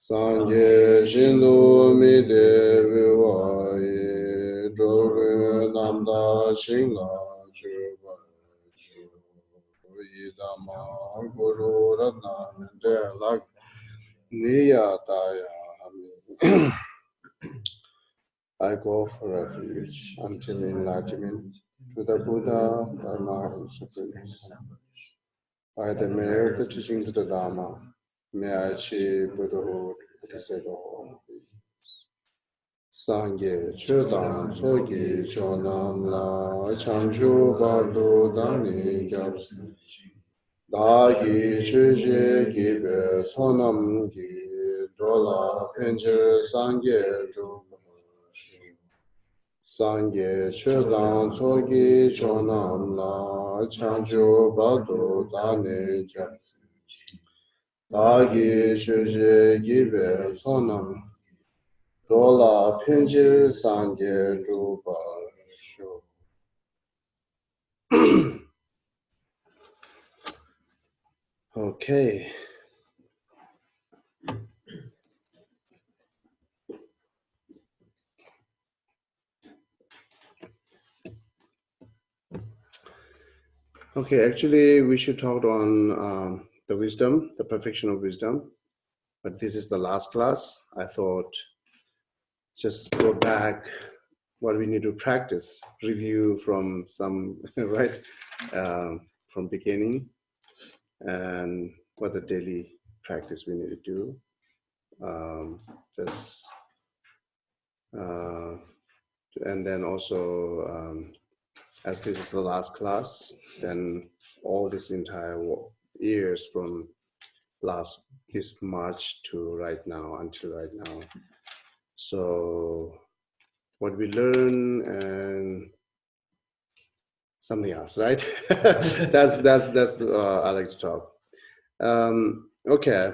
Sangye Shindu Mi Devi Wai Joru Namda Shingla Chuba Idama Guru Ratna Delak Niya Daya I go for refuge until enlightenment to the Buddha, Dharma, and Supremacy. By the merit of the teaching to the Dharma, may I achieve Buddhahood with the sake of all beings. Sangye Chodam Sogi Chonam La Changchu Bardo Dani Gyabsi Dagi Shuje Gibe Sonam Gi Dola Pencher Sangye Juba Sangye Chodam Sogi Chonam La Changchu Bardo Dani Gyabsi Dagi Shuje Gibe Sonam Dola Pinjir Sangye Juba Shu. Okay. Okay, actually, we should talk on the wisdom, the perfection of wisdom. But this is the last class. I thought just go back what we need to practice, review from some, right, from beginning, and what the daily practice we need to do. And then also, as this is the last class, then all this entire years from this March to right now, until right now. So what we learn and something else, right? that's I like to talk. Okay.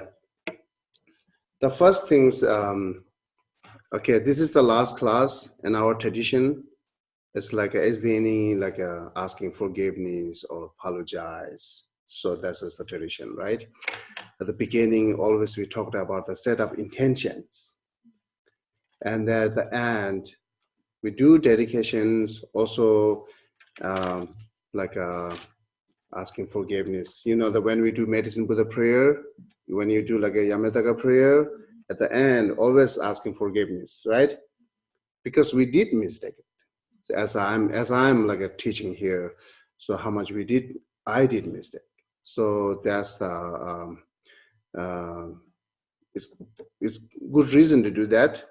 The first things, okay, this is the last class in our tradition. It's like, is there any like asking forgiveness or apologize? So this is the tradition, right? At the beginning, always we talked about the set of intentions. And then at the end, we do dedications, also asking forgiveness. You know that when we do medicine Buddha prayer, when you do like a Yamataka prayer, at the end, always asking forgiveness, right? Because we did mistake it. As I'm like a teaching here, so how much I did mistake. So that's the it's good reason to do that.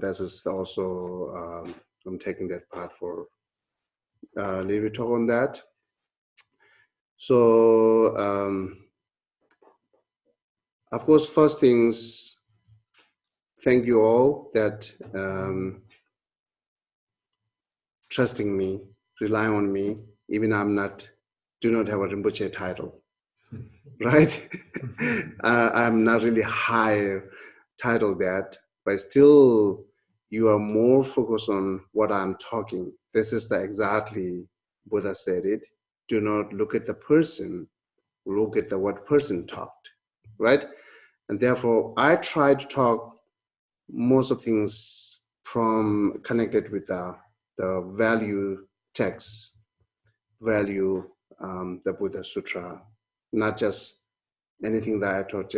This is also I'm taking that part for leave it talk on that. So of course, first things thank you all that trusting me, rely on me, even do not have a Rinpoche title, right? I'm not really high title that, but still you are more focused on what I'm talking. This is the exactly Buddha said it. Do not look at the person, look at the what person talked, right? And therefore I try to talk most of things from connected with the value text, value the Buddha Sutra, not just anything that I taught,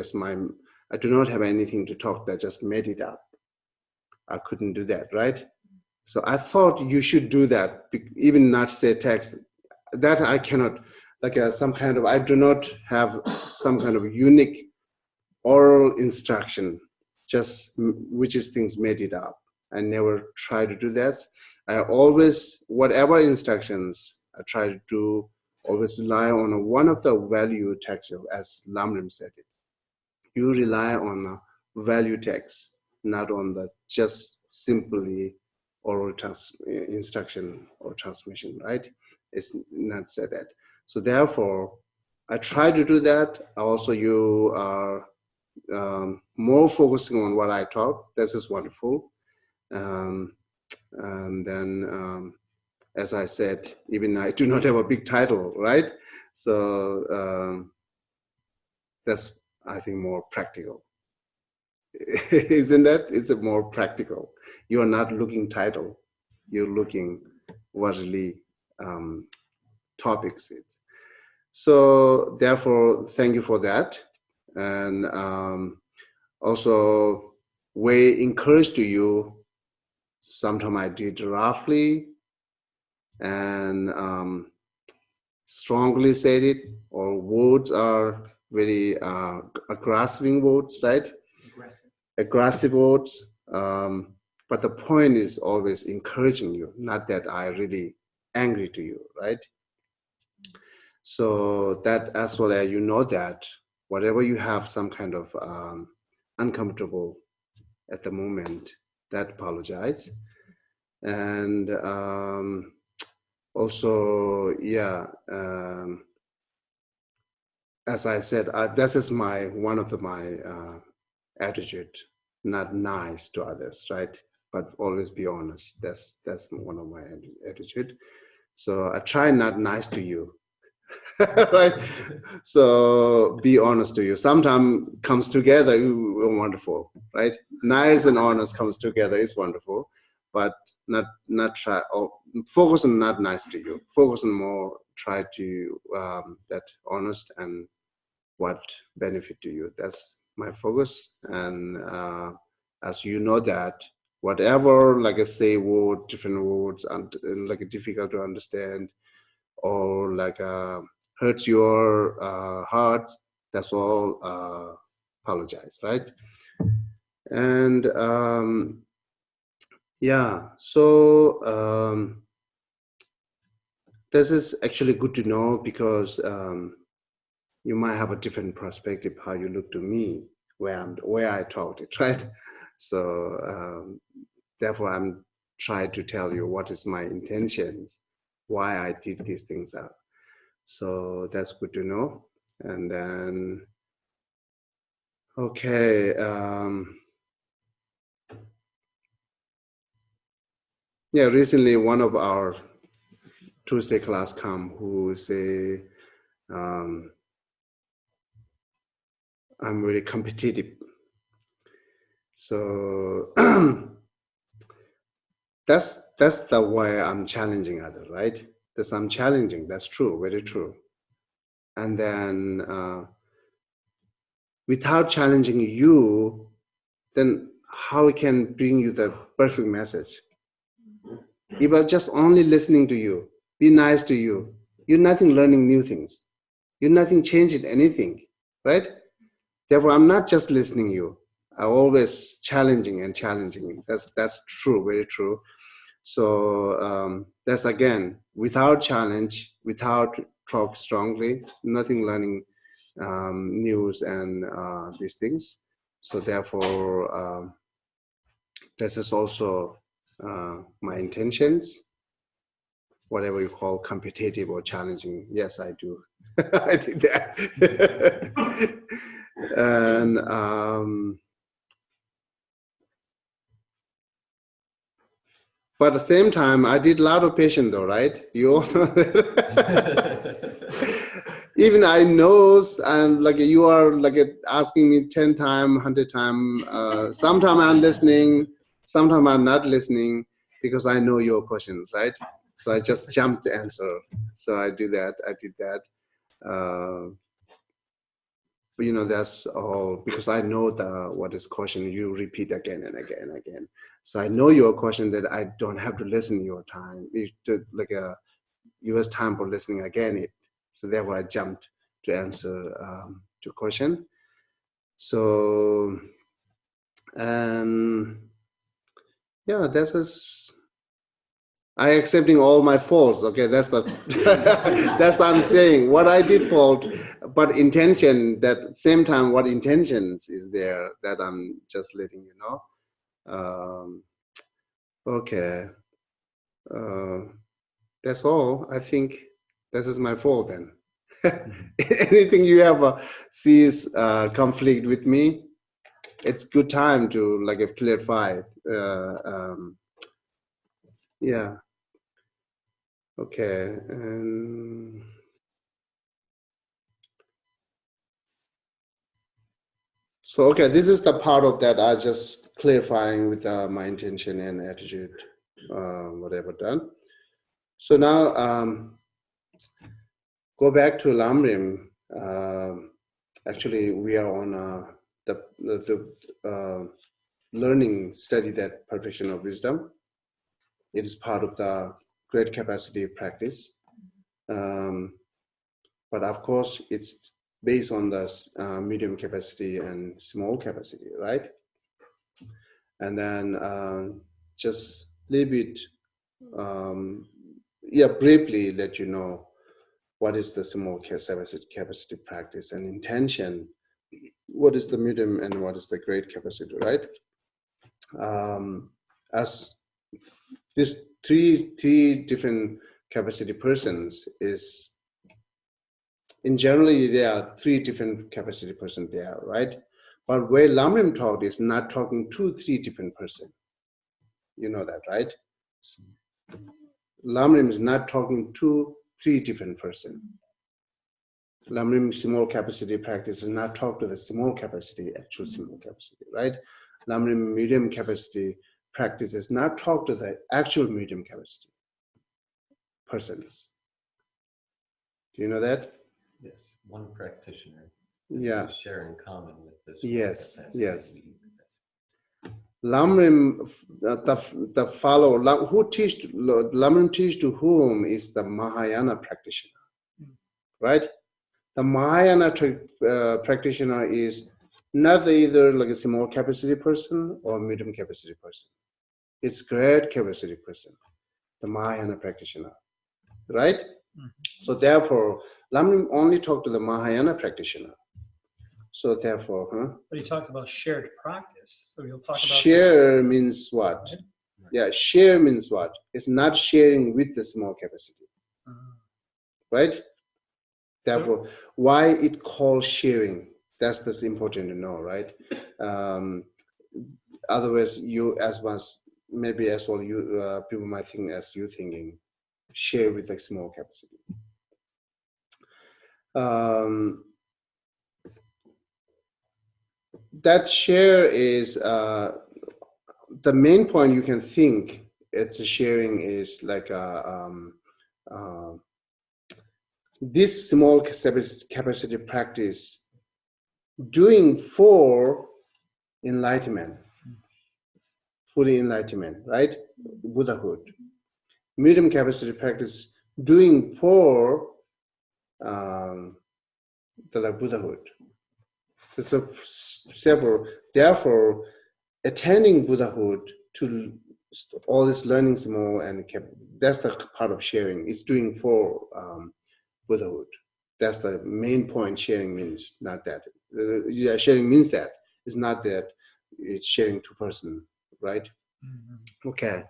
I do not have anything to talk that just made it up. I couldn't do that, right? So I thought you should do that, even not say text. That I cannot, like some kind of, I do not have some kind of unique oral instruction, just which is things made it up. I never try to do that. I always, whatever instructions I try to do, always rely on one of the value text, as Lamrim said it. You rely on a value text, not on the just simply oral instruction or transmission, right? It's not said that. So therefore, I try to do that. Also, you are more focusing on what I talk. This is wonderful. And then, as I said, even I do not have a big title, right? So that's, I think, more practical. Isn't that? It's a more practical. You are not looking title. You're looking what really topics it. So therefore, thank you for that. And also, we encourage to you. Sometimes I did roughly and strongly said it, or words are very aggressive words, right? Aggressive words. But the point is always encouraging you, not that I really angry to you, right? So that as well as you know that whatever you have some kind of uncomfortable at the moment, that apologize. And also, yeah, as I said, this is one of my attitude, not nice to others, right? But always be honest. That's one of my attitude. So I try not nice to you, right? So be honest to you. Sometimes comes together, wonderful, right? Nice and honest comes together is wonderful, but not try or focus on not nice to you. Focus on more try to that honest and what benefit to you. That's my focus. And as you know that whatever, like I say, different words and like difficult to understand or like hurts your heart, that's all apologize, right? And yeah, so this is actually good to know because you might have a different perspective how you look to me where I taught it, right? So therefore I'm trying to tell you what is my intentions, why I did these things out. So that's good to know. And then, okay. Yeah, recently one of our Tuesday class come who say, I'm very competitive. So that's the way I'm challenging others, right? I'm challenging, that's true, very true. And then without challenging you, then how it can bring you the perfect message? If I'm just only listening to you, be nice to you, you're nothing learning new things. You're nothing changing anything, right? Therefore, I'm not just listening you. I'm always challenging and challenging. That's true, very true. So that's again, without challenge, without talk strongly, nothing learning news and these things. So therefore, this is also my intentions, whatever you call competitive or challenging. Yes, I do. I did that. And but at the same time, I did a lot of patient though, right? You all know that. Even I know, and like you are like asking me 10 times, 100 times. Sometimes I'm listening, sometimes I'm not listening because I know your questions, right? So I just jump to answer. So I do that. I did that. You know, that's all because I know what is question. You repeat again and again and again. So I know your question that I don't have to listen your time. You like US time for listening again. So therefore I jumped to answer to question. So yeah, this is I accepting all my faults. Okay, that's the that's what I'm saying. What I did fault, but intention that same time what intentions is there that I'm just letting you know. Okay, that's all. I think this is my fault then. Anything you ever sees conflict with me, it's good time to like clarify. Yeah. Okay. And so okay, this is the part of that I just clarifying with my intention and attitude, whatever done. So now go back to Lamrim. Actually, we are on the learning study that perfection of wisdom. It is part of the great capacity practice. But of course, it's based on the medium capacity and small capacity, right? And then just a little bit, briefly let you know what is the small capacity practice and intention, what is the medium and what is the great capacity, right? As these three different capacity persons is, in generally there are three different capacity persons there, right? But where Lamrim talked is not talking to three different persons. You know that, right? Lamrim is not talking to three different persons. Lamrim small capacity practice is not talk to the small capacity, actual small capacity, right? Lamrim medium capacity practice is not talk to the actual medium capacity persons. Do you know that? Yes, one practitioner. Yeah. Share in common with this. Yes, yes. Lamrim, the follower, who teach, Lamrim teach to whom is the Mahayana practitioner, right? The Mahayana practitioner is not either like a small capacity person or medium capacity person. It's great capacity person, the Mahayana practitioner, right? Mm-hmm. So therefore, Lamrim only talk to the Mahayana practitioner. So therefore, But he talks about shared practice. So he'll talk about share means what? Right? Yeah, share means what? It's not sharing with the small capacity, right? Therefore, why it called sharing? That's important to know, right? Otherwise, you as much maybe as well you people might think as you thinking share with the small capacity. That share is the main point you can think it's a sharing is like this small capacity practice doing for enlightenment, fully enlightenment, right? Buddhahood. Medium capacity practice doing for the Buddhahood. So several, therefore, attending Buddhahood to all this learning small and that's the part of sharing. It's doing for Buddhahood. That's the main point sharing means, not that. Yeah, sharing means that. It's not that it's sharing two person, right? Okay.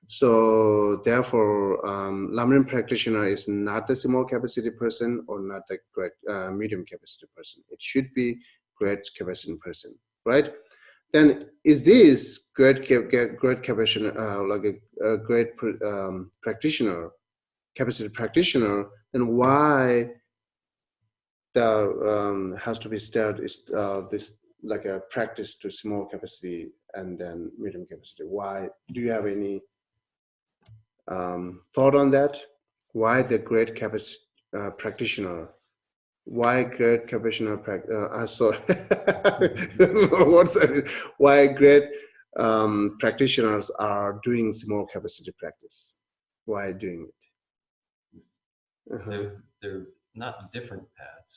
So therefore, Lamrim practitioner is not the small capacity person or not the great medium capacity person. It should be great capacity person, right? Then is this great capacity like a great practitioner, capacity practitioner? Then why the has to be started is this like a practice to small capacity and then medium capacity? Why? Do you have any thought on that? Why the great capacity practitioner? Why great practitioner? Sorry, what's that? Why great practitioners are doing small capacity practice? Why doing it? They're not different paths.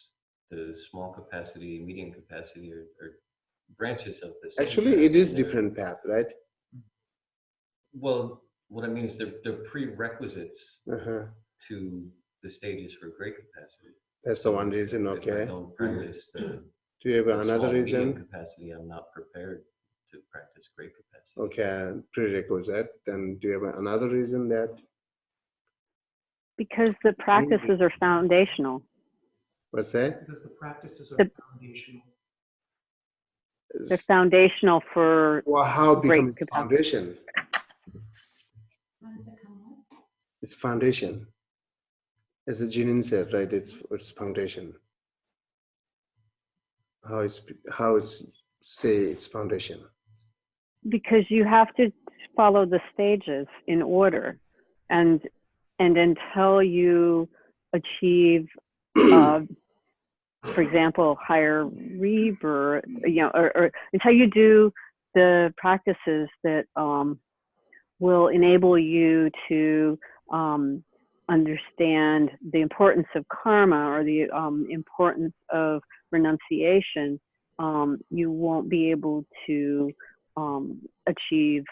The small capacity, medium capacity are branches of the same Actually, path, it is and they're- different path, right? Well, what I mean is they're prerequisites Uh-huh. to the stages for great capacity. That's the one If- reason. If I Okay. don't practice the Do you have small another medium reason? capacity, I'm not prepared to practice great capacity. Okay, prerequisite. Then do you have another reason that? Because the practices are foundational. What's that? Because the practices are The- foundational. They're foundational for Well, how it great becomes capacity. foundation? How does it come up? It's foundation. As the Jinin said, right? It's foundation. How it's say it's foundation. Because you have to follow the stages in order, and until you achieve, for example, higher rebirth, or until you do the practices that will enable you to understand the importance of karma or the importance of renunciation, you won't be able to achieve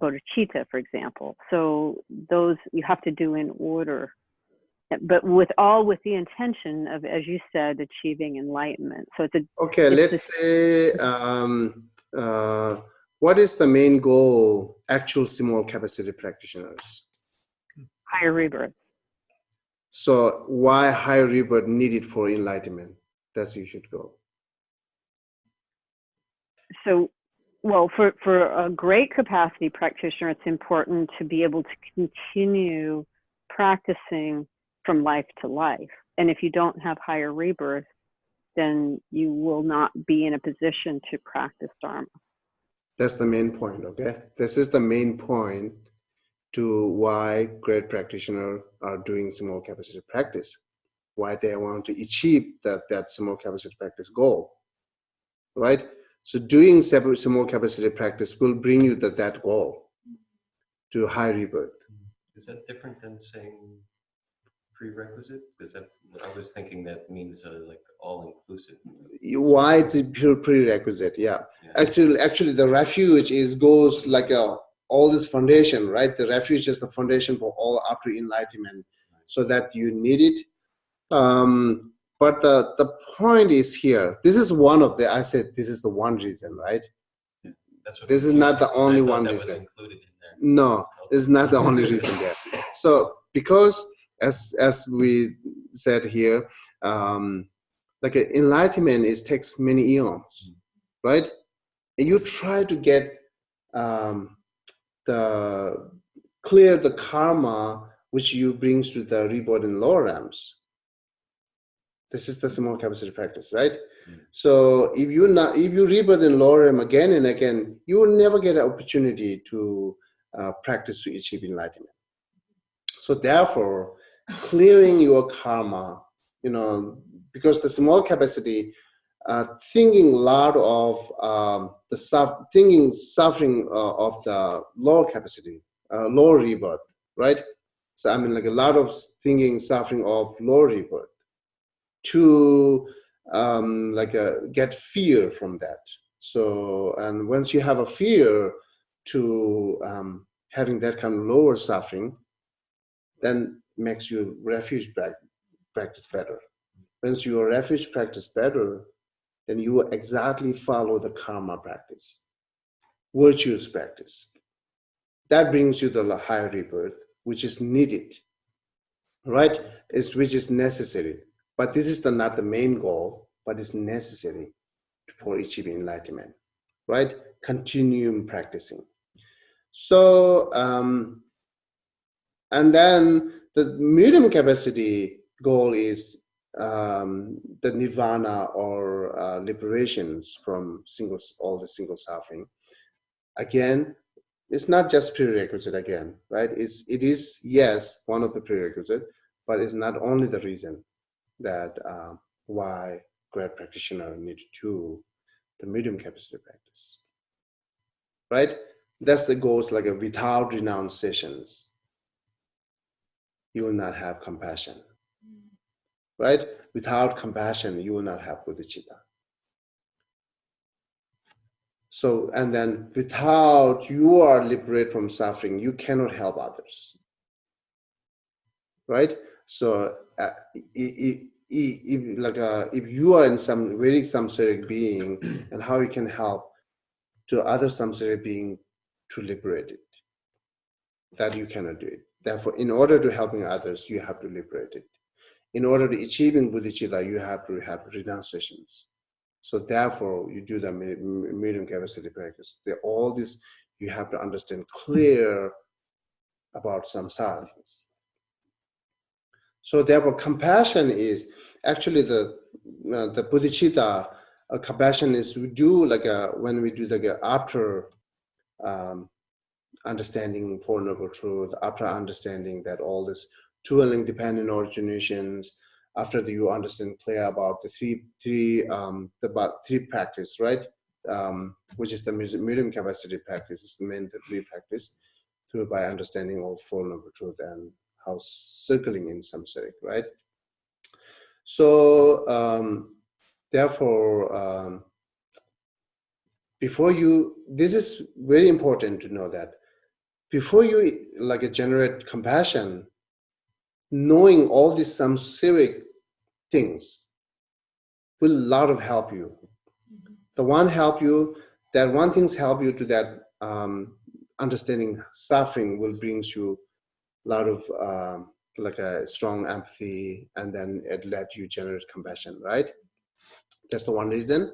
bodhicitta, for example. So those you have to do in order, but with the intention of, as you said, achieving enlightenment. So Okay, let's say what is the main goal? Actual small capacity practitioners. higher rebirth. So why higher rebirth needed for enlightenment? That's you should go. So, well, for a great capacity practitioner, it's important to be able to continue practicing from life to life. And if you don't have higher rebirth, then you will not be in a position to practice Dharma. That's the main point, okay? This is the main point to why great practitioners are doing small capacity practice, why they want to achieve that small capacity practice goal, right? So doing small capacity practice will bring you that goal to high rebirth. Is that different than saying prerequisite? Because I was thinking that means like all-inclusive. Why it's a pure prerequisite? Yeah. Actually, the refuge goes like all this foundation, right? The refuge is the foundation for all after enlightenment, so that you need it. But the point is here. This is one of the. I said this is the one reason, right? Yeah, that's what This is not the only one that reason. was included in there. No, this is not the only reason there. So because as we said here, like enlightenment takes many eons, right? And you try to get clear the karma which you brings to the rebirth in lower realms. This is the small capacity practice, right? So if you rebirth in lower realm again and again, you will never get an opportunity to practice to achieve enlightenment. So therefore, clearing your karma, because the small capacity, thinking a lot of suffering of the lower capacity, lower rebirth, right? So I mean, like a lot of thinking, suffering of lower rebirth, to get fear from that. So, and once you have a fear to having that kind of lower suffering, then makes your refuge practice better. Once your refuge practice better, then you will exactly follow the karma practice, virtuous practice. that brings you the higher rebirth, which is needed, right? Which is necessary. But this is not the main goal, but it's necessary for achieving enlightenment, right? Continuum practicing. So, and then the medium capacity goal is the nirvana or liberations from all the single suffering. Again, it's not just prerequisite again, right? It is, yes, one of the prerequisite, but it's not only the reason that why great practitioner need to do the medium capacity practice, right? That's the goals, like without renunciations, you will not have compassion, right? Without compassion, you will not have bodhicitta. So, and then without you are liberated from suffering, you cannot help others, right? So, if you are in some very samsaric being, and how you can help to other samsaric being to liberate it, that you cannot do it. Therefore, in order to helping others, you have to liberate it. In order to achieving bodhicitta, you have to have renunciations. So therefore, you do the medium capacity practice. All this you have to understand clear about samsara things. So therefore, compassion is actually the bodhicitta. Compassion is we do when we do after understanding Four Noble Truth, after understanding that all this two dependent originations, after you understand clear about the three practice, right? Which is the medium capacity practice, is the three practice through by understanding all Four Noble Truth and how circling in samsaric, right? So therefore, before you, this is very important to know that before you generate compassion, knowing all these samsaric things will a lot of help you. The one help you, that one things help you to that understanding suffering will brings you a lot of a strong empathy, and then it let you generate compassion, right? That's the one reason.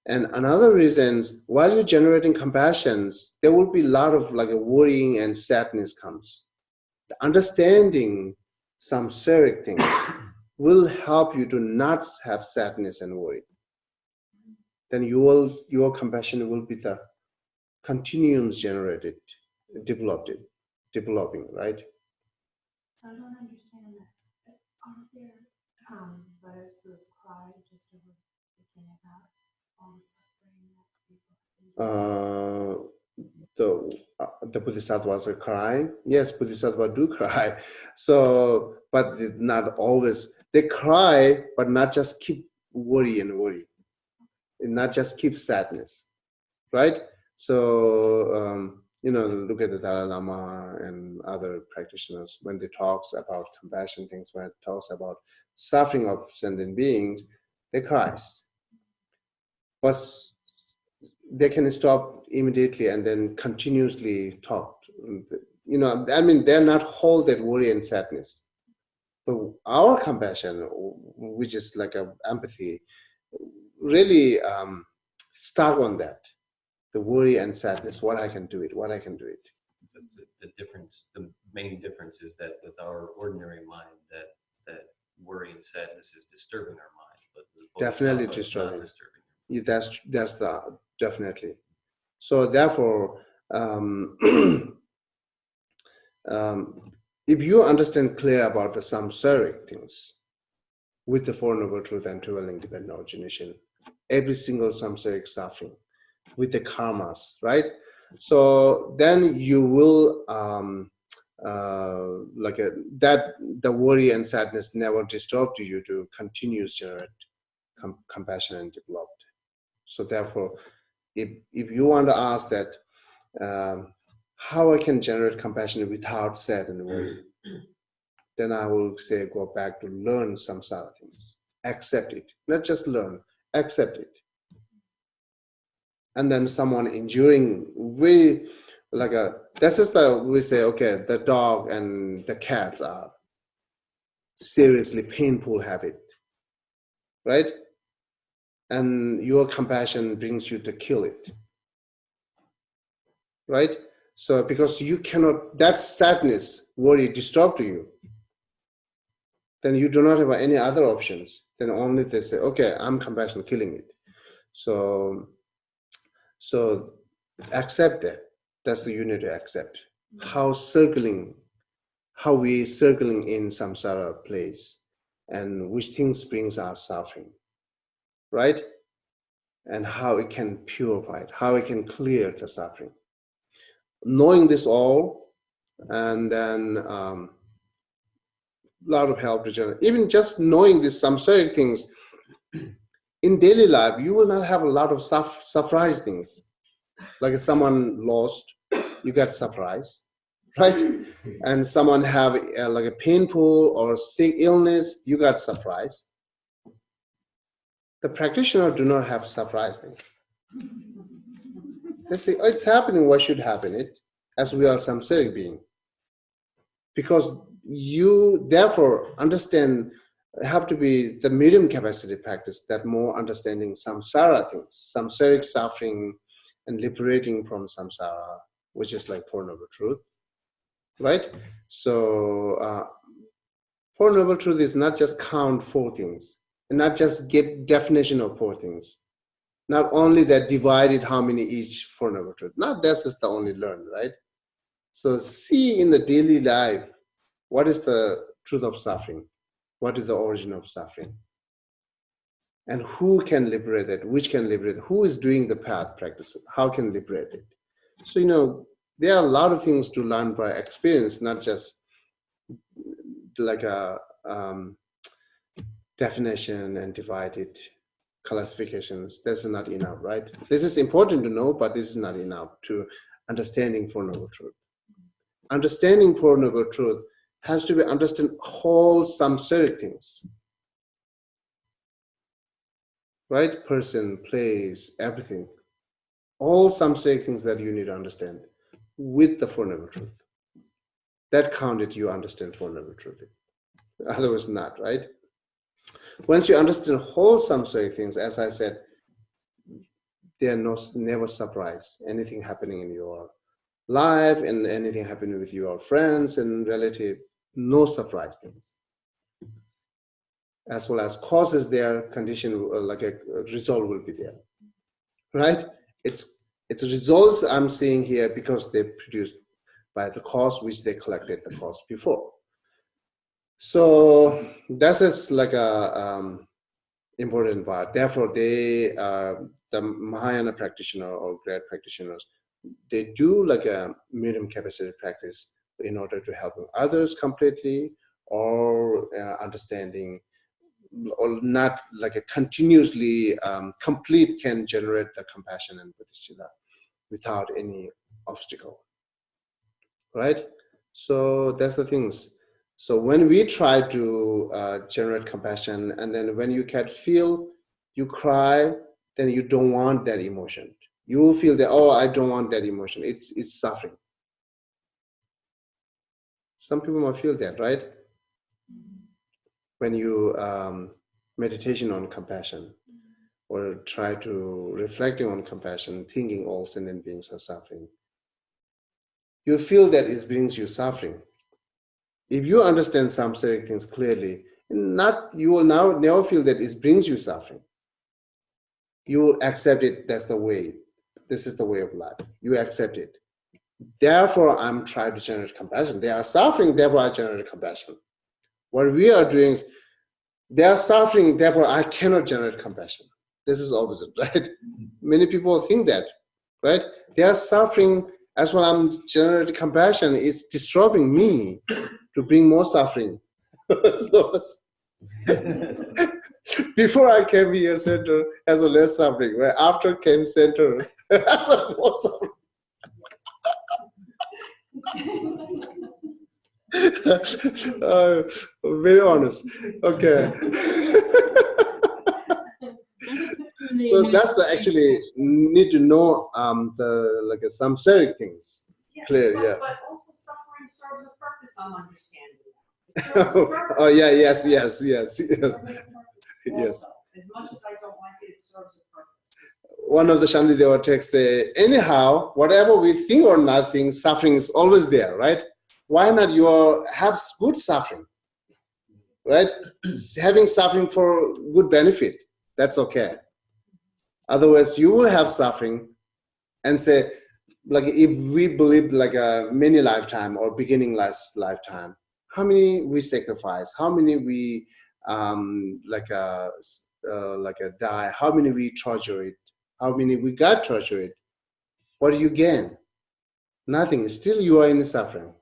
And another reason, while you're generating compassions, there will be a lot of worrying and sadness comes. The understanding samsaric things will help you to not have sadness and worry. Then your compassion will be the continuums generated, developing, right? I don't understand that. Aren't there letters who cry just over thinking about all the suffering that people The bodhisattvas are crying. Yes, bodhisattvas do cry. So, but not always. They cry, but not just keep worry, and not just keep sadness, right? So, look at the Dalai Lama and other practitioners when they talks about compassion things, when it talks about suffering of sentient beings, they cries. But they can stop immediately and then continuously talk. They're not hold that worry and sadness. But our compassion, which is like a empathy, really stuck on that. The worry and sadness, what I can do it. So the difference, the main difference is that with our ordinary mind, that worry and sadness is disturbing our mind, but the Definitely bodhisattva is disturbing. not disturbing. Yeah, that's the definitely. So therefore, if you understand clear about the samsaric things with the Four Noble Truth and Two Dependent Origination, every single samsaric suffering with the karmas, right? So then you will the worry and sadness never disturb to you to continue to generate compassion and develop. So therefore, if you want to ask that how I can generate compassion without sad and worry, then I will say go back to learn samsara things, accept it, not just learn, accept it. And then someone enduring very, this is we say, okay, the dog and the cats are seriously painful habit, right? And your compassion brings you to kill it, right? So because you cannot, that sadness, worry, disturb to you, then you do not have any other options. Then only they say, okay, I'm compassion, killing it. So accept that. That's the you need to accept. How we circling in samsara place, and which things brings us suffering, right? And how it can purify it, how it can clear the suffering. Knowing this all, and then a lot of help to generate. Even just knowing these samsaric things, in daily life, you will not have a lot of surprise things. Like if someone lost, you get surprise, right? And someone have like a painful or sick illness, you got surprise. The practitioner do not have surprise things. They say, oh, it's happening, why should happen it? As we are samsaric being. Because you therefore understand, have to be the medium capacity practice, that more understanding samsara things, samsaric suffering and liberating from samsara, which is like Four Noble Truth, right? So Four Noble Truth is not just count four things, and not just get definition of four things. Not only that divided how many each Four Noble Truth, not this is the only learn, right? So see in the daily life, what is the truth of suffering? What is the origin of suffering? And who can liberate it? Which can liberate it? Who is doing the path practice? How can liberate it? So, there are a lot of things to learn by experience, not just like a definition and divided classifications. This is not enough, right? This is important to know, but this is not enough to understanding Four Noble Truth. Understanding Four Noble Truth has to be understand whole samsaric things, right? Person, place, everything. All samsaric things that you need to understand with the Four Noble Truth. That counted you understand Four Noble Truth. Otherwise not, right? Once you understand whole samsaric things, as I said, they are never surprise. Anything happening in your life and anything happening with your friends and relative, no surprise things. As well as causes there, condition like a result will be there, right? It's results I'm seeing here because they produced by the cause which they collected the cause before. So that is like a important part. Therefore, they the Mahayana practitioner or great practitioners, they do like a medium capacity practice in order to help others completely, or understanding, or not like a continuously complete can generate the compassion and bodhicitta without any obstacle, right? So that's the things. So when we try to generate compassion, and then when you can feel, you cry, then you don't want that emotion. You will feel that, oh, I don't want that emotion. It's suffering. Some people might feel that, right? When you meditation on compassion, or try to reflecting on compassion, thinking all sentient beings are suffering, you feel that it brings you suffering. If you understand samsaric things clearly, you will now never feel that it brings you suffering. You will accept it. That's the way. This is the way of life. You accept it. Therefore, I'm trying to generate compassion. They are suffering, therefore I generate compassion. What we are doing is, they are suffering, therefore I cannot generate compassion. This is opposite, right? Many people think that, right? They are suffering, as well I'm generating compassion, it's disturbing me to bring more suffering. So, before I came here, center has a less suffering. Where after came center, has a more suffering. Very honest. Okay. So that's the actually need to know the like a samsaric things. clear, yeah. But also suffering serves a purpose, I'm understanding that. It serves a purpose. Oh yeah, yes, yes. It serves a purpose Yes. also. As much as I don't like it, it serves a purpose. One of the Shantideva texts say, anyhow, whatever we think or not think, suffering is always there, right? Why not have good suffering, right? Having suffering for good benefit, that's okay. Otherwise, you will have suffering and say, like if we believe like a many lifetime or beginning last lifetime, how many we sacrifice, how many we die, how many we torture it, how many we got torture it, what do you gain? Nothing. Still you are in suffering.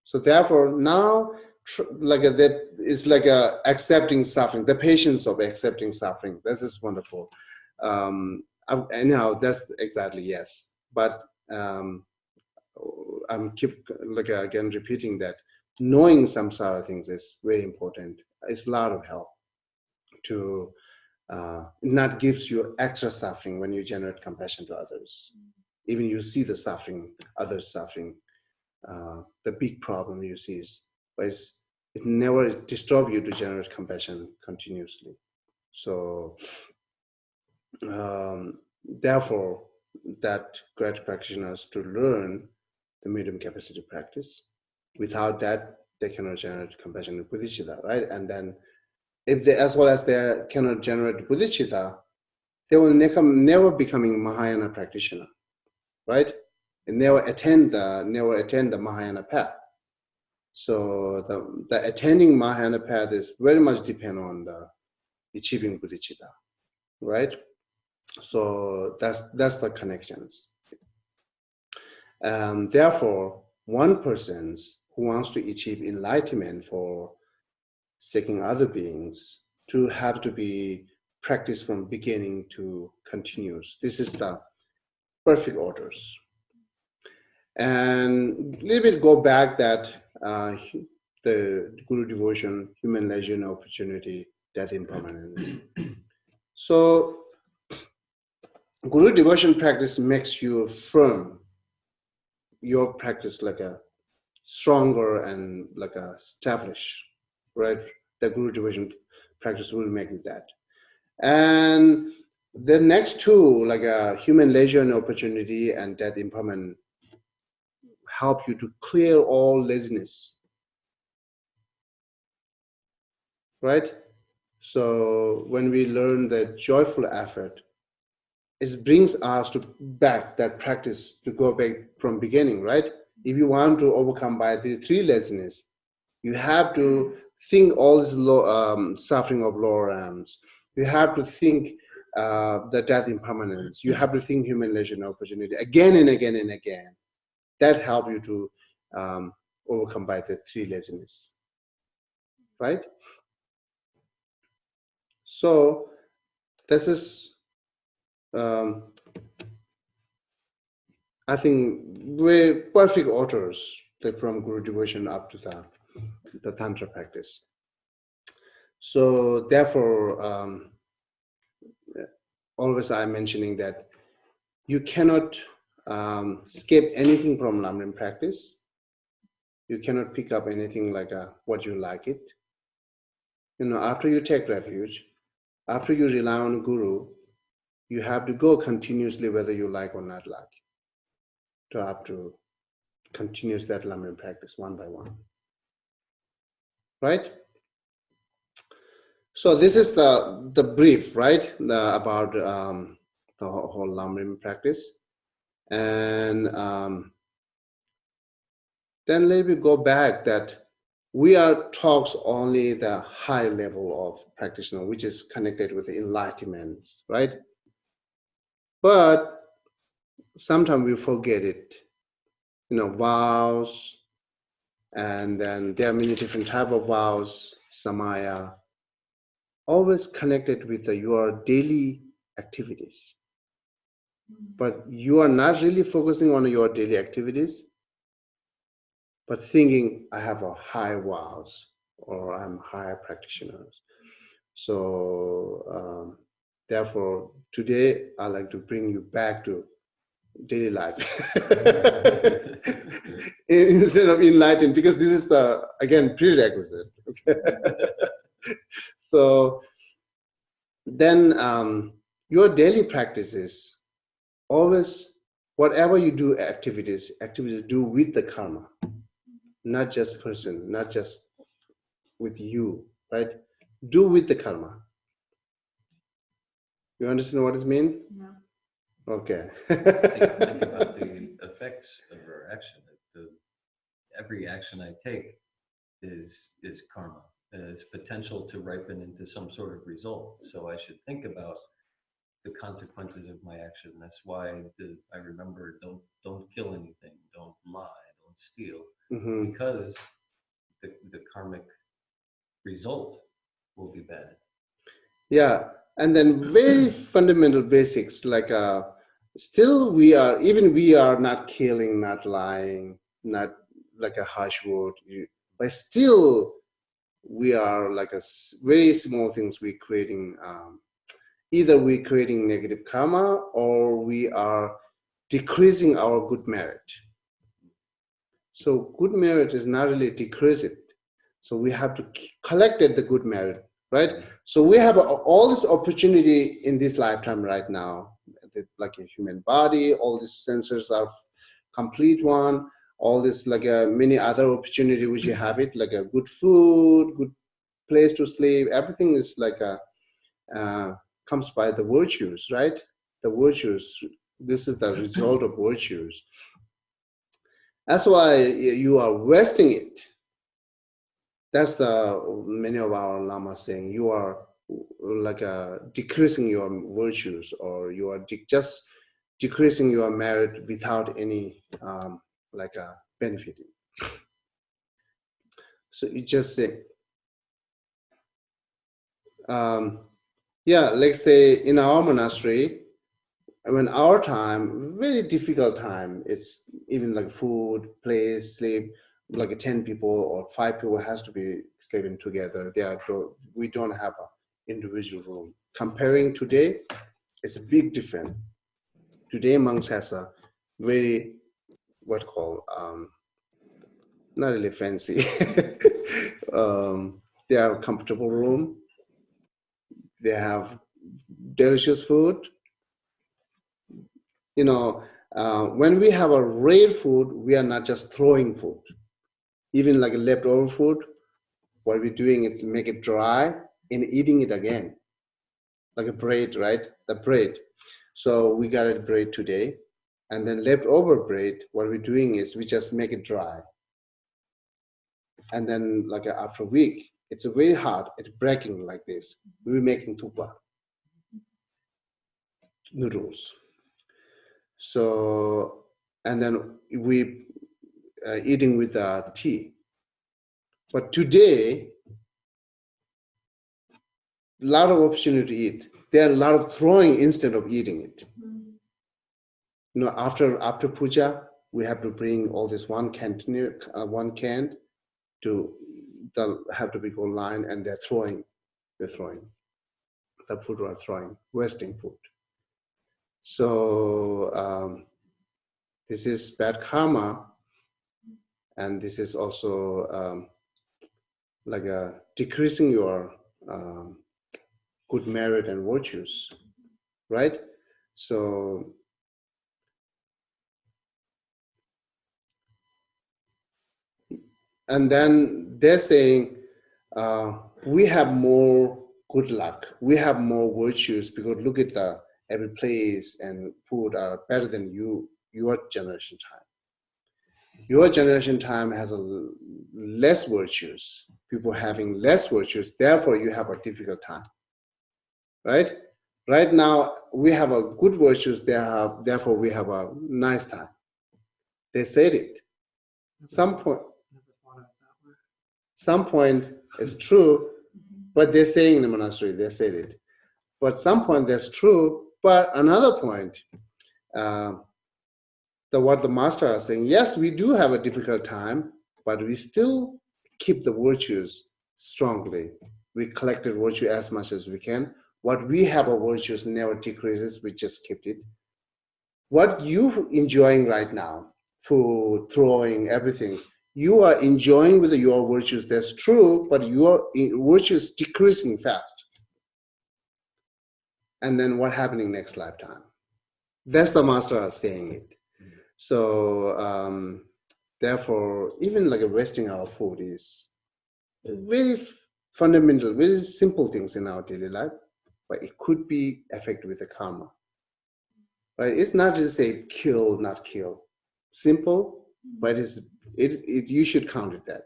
So therefore now that is like a accepting suffering, the patience of accepting suffering. This is wonderful. Anyhow, that's exactly yes. But I'm again repeating that knowing samsara things is very important. It's a lot of help to not gives you extra suffering when you generate compassion to others. Even you see the suffering, others suffering, the big problem you see is, but it never disturbs you to generate compassion continuously. So therefore, that great practitioners to learn the medium capacity practice. Without that, they cannot generate compassion and bodhicitta, right? And then, if they, as well as they cannot generate bodhicitta, they will never becoming Mahayana practitioner, right? And never attend the Mahayana path. So the attending Mahayana path is very much depend on the achieving bodhicitta, right? So that's the connections. Therefore, one person who wants to achieve enlightenment for seeking other beings to have to be practiced from beginning to continuous. This is the perfect orders. And a little bit go back that the Guru devotion, human leisure and opportunity, death impermanence. So Guru devotion practice makes you firm. Your practice like a stronger and like a established, right? The Guru devotion practice will make you that. And the next two, like a human leisure and opportunity and death impermanent, help you to clear all laziness, right? So when we learn that joyful effort, it brings us to back that practice to go back from beginning, right? If you want to overcome by the three laziness, you have to think all this suffering of lower realms. You have to think the death impermanence. You have to think human leisure and opportunity again and again and again. That help you to overcome by the three laziness, right? So this is, I think, very perfect orders from Guru devotion up to the Tantra practice. So therefore, always I'm mentioning that you cannot skip anything from Lamrim practice. You cannot pick up anything like what you like it. After you take refuge, after you rely on Guru, you have to go continuously whether you like or not like, to have to continuous that Lamrim practice one by one, right? So this is the brief, right, about the whole Lamrim practice. And then let me go back that we are talks only the high level of practitioner, which is connected with the enlightenment, right? But sometimes we forget it, vows, and then there are many different type of vows, samaya, always connected with your daily activities. But you are not really focusing on your daily activities, but thinking, I have a high vows, or I'm higher practitioners. So therefore, today I'd like to bring you back to daily life instead of enlightened, because this is the, again, prerequisite. Okay. So then your daily practices, always, whatever you do, activities do with the karma, not just person, not just with you, right? Do with the karma. You understand what it means? No. Okay. Think about the effects of our action. Every action I take is karma. It's potential to ripen into some sort of result. So I should think about the consequences of my action. That's why I remember don't kill anything, don't lie, don't steal, Mhm. because the karmic result will be bad. Yeah, and then very fundamental basics, like still we are not killing, not lying, not like a harsh word, but still we are like very small things we're creating. Either we're creating negative karma or we are decreasing our good merit. So good merit is not really decrease it. So we have to collect the good merit, right? So we have all this opportunity in this lifetime right now, like a human body, all these sensors are complete one, all this like many other opportunity which you have it, like a good food, good place to sleep, everything is like comes by the virtues, right? The virtues, this is the result of virtues. That's why you are wasting it. That's the many of our lamas saying you are like decreasing your virtues, or you are just decreasing your merit without any benefiting. So you just say, yeah, let's say in our monastery, when our time, very difficult time, it's even like food, place, sleep, like 10 people or 5 people has to be sleeping together. We don't have an individual room. Comparing today, it's a big difference. Today, monks has a very, not really fancy. They have a comfortable room. They have delicious food. You know, when we have a rare food, we are not just throwing food. Even like a leftover food, what we're doing is make it dry and eating it again. Like a bread, right? The bread. So we got a bread today, and then leftover bread, what we're doing is we just make it dry. And then like after a week, it's very hard, it's breaking like this. We're making tupa, noodles. So, and then we eating with tea. But today, a lot of opportunity to eat. There are a lot of throwing instead of eating it. You know, after puja, we have to bring all this one can to have to be go line, and they're throwing the food are throwing, wasting food. So this is bad karma, and this is also like decreasing your good merit and virtues, right? So and then they're saying we have more good luck, we have more virtues, because look at every place and food are better than your generation time. Your generation time has less virtues, people having less virtues, therefore you have a difficult time, right? Right now we have a good virtues, therefore we have a nice time. They said it. Some point is true, but they're saying in the monastery, they said it. But some point that's true, but another point, what the master are saying, yes, we do have a difficult time, but we still keep the virtues strongly. We collected virtue as much as we can. What we have of virtues never decreases, we just kept it. what you enjoying right now, food, throwing, everything, you are enjoying with your virtues. That's true, but your virtues decreasing fast. And then what happening next lifetime? That's the master are saying it. So therefore, even like wasting our food is very fundamental, very simple things in our daily life, but it could be affected with the karma. Right? It's not just say kill, not kill. Simple, but you should count it that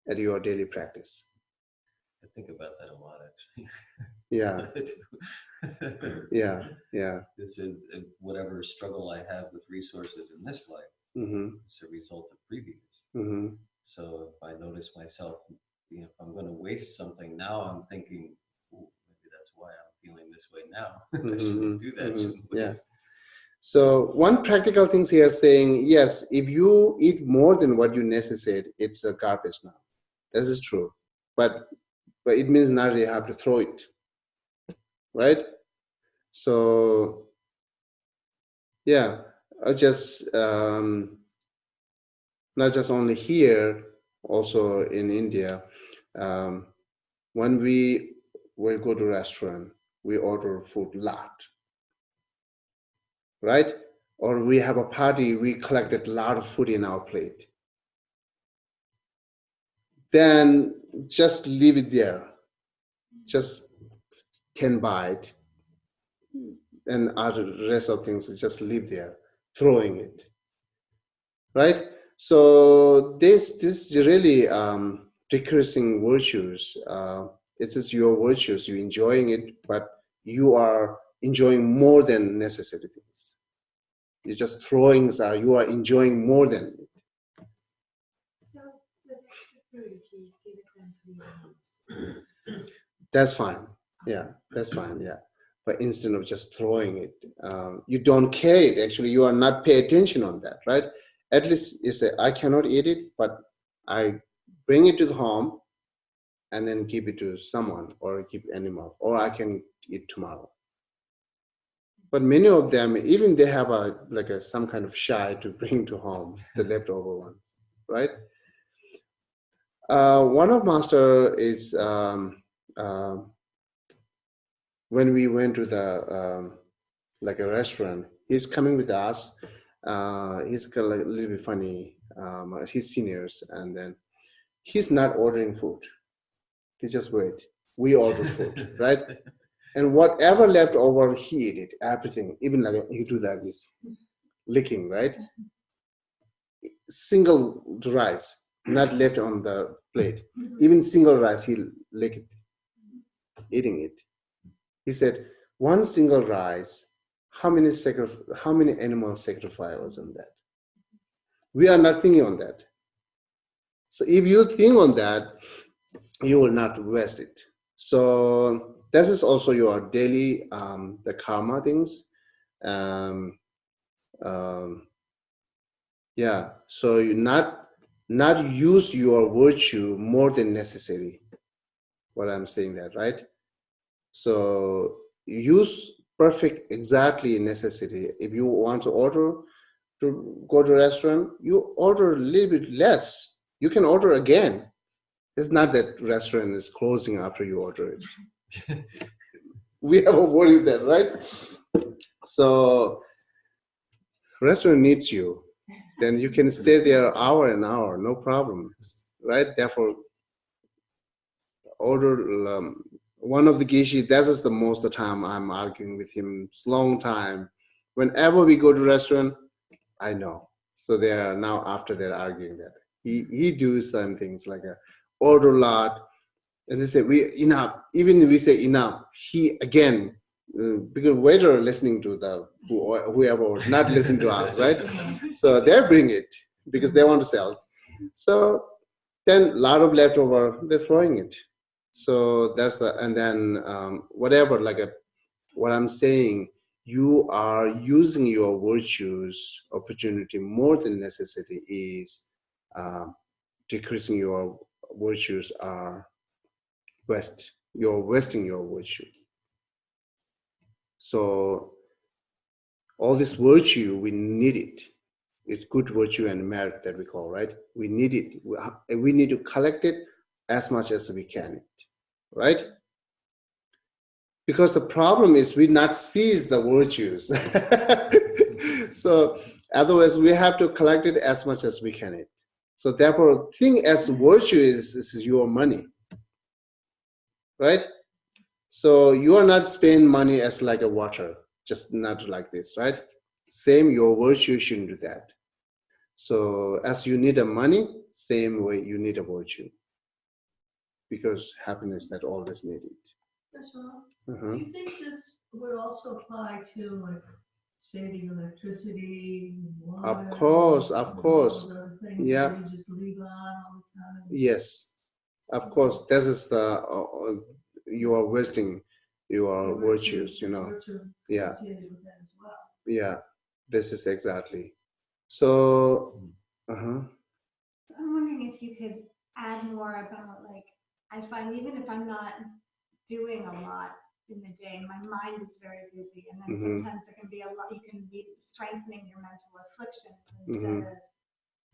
at your daily practice. I think about that a lot, actually. Yeah. Yeah. It's whatever struggle I have with resources in this life, it's a result of previous. So if I notice myself, if I'm going to waste something now, I'm thinking, maybe that's why I'm feeling this way now. I shouldn't do that. Shouldn't waste. So one practical thing here is saying, yes, if you eat more than what you necessitate, it's a garbage now. This is true. But it means now you have to throw it. Right? So yeah, I just not just only here, also in India, when we go to restaurant, we order food lot, right? Or we have a party, we collected a lot of food in our plate. Then just leave it there, just 10 bite, and other rest of things just leave there, throwing it, right? So this really decreasing virtues. It's just your virtues. You're enjoying it, but you are enjoying more than necessary things. You're just throwing. You are enjoying more than it. So with extra food, if you give it them to the animals. That's fine. Yeah, that's fine. Yeah. But instead of just throwing it, you don't carry it. Actually, you are not pay attention on that, right? At least you say, I cannot eat it, but I bring it to the home and then give it to someone or keep animal, or I can eat tomorrow. But many of them, even they have some kind of shy to bring to home, the leftover ones, right? One of master is when we went to the a restaurant, he's coming with us. He's kind of a little bit funny. He's seniors, and then he's not ordering food. He just wait. We order food, right? And whatever left over, he eat it. Everything, even like he do that is licking, right? Single rice, not left on the plate. Even single rice, he lick it, eating it. He said, one single rice, how many animals sacrifice was on that? We are not thinking on that. So if you think on that, you will not waste it. So this is also your daily, the karma things. Yeah, so you not use your virtue more than necessary. What I'm saying that, right? So use perfect exactly necessity. If you want to order to go to a restaurant, you order a little bit less. You can order again. It's not that restaurant is closing after you order it. We have a worry that, right? So restaurant needs you. Then you can stay there hour and hour, no problems, right? Therefore, order one of the Geshe. That is the most of the time I'm arguing with him. It's a long time. Whenever we go to restaurant, I know. So they are now after they're arguing that he do some things like a order a lot, and they say we enough. Even if we say enough, he again because waiter listening to the whoever not listen to us, right? So they bring it because they want to sell. So then a lot of leftover, they're throwing it. So that's and then whatever what I'm saying, you are using your virtues opportunity more than necessity is decreasing your virtues are you're wasting your virtue. So all this virtue, we need it. It's good virtue and merit that we call, right? We need it. We need to collect it as much as we can, right? Because the problem is we not seize the virtues. So otherwise we have to collect it as much as we can. So therefore, think as virtue is your money, right? So you are not spending money as like a water, just not like this, right? Same, your virtue shouldn't do that. So as you need a money, same way you need a virtue. Because happiness that always need it. That's all. Uh-huh. Do you think this would also apply to like saving electricity, water? Of course, of and all course. those other things Yeah. that we just leave on all the time? Yes, of course. This is the you are wasting your virtues, you know. Virtue Yeah. associated with that as well. Yeah, this is exactly. So, I'm wondering if you could add more about, like, I find even if I'm not doing a lot in the day, my mind is very busy, and then sometimes there can be a lot, you can be strengthening your mental afflictions instead of,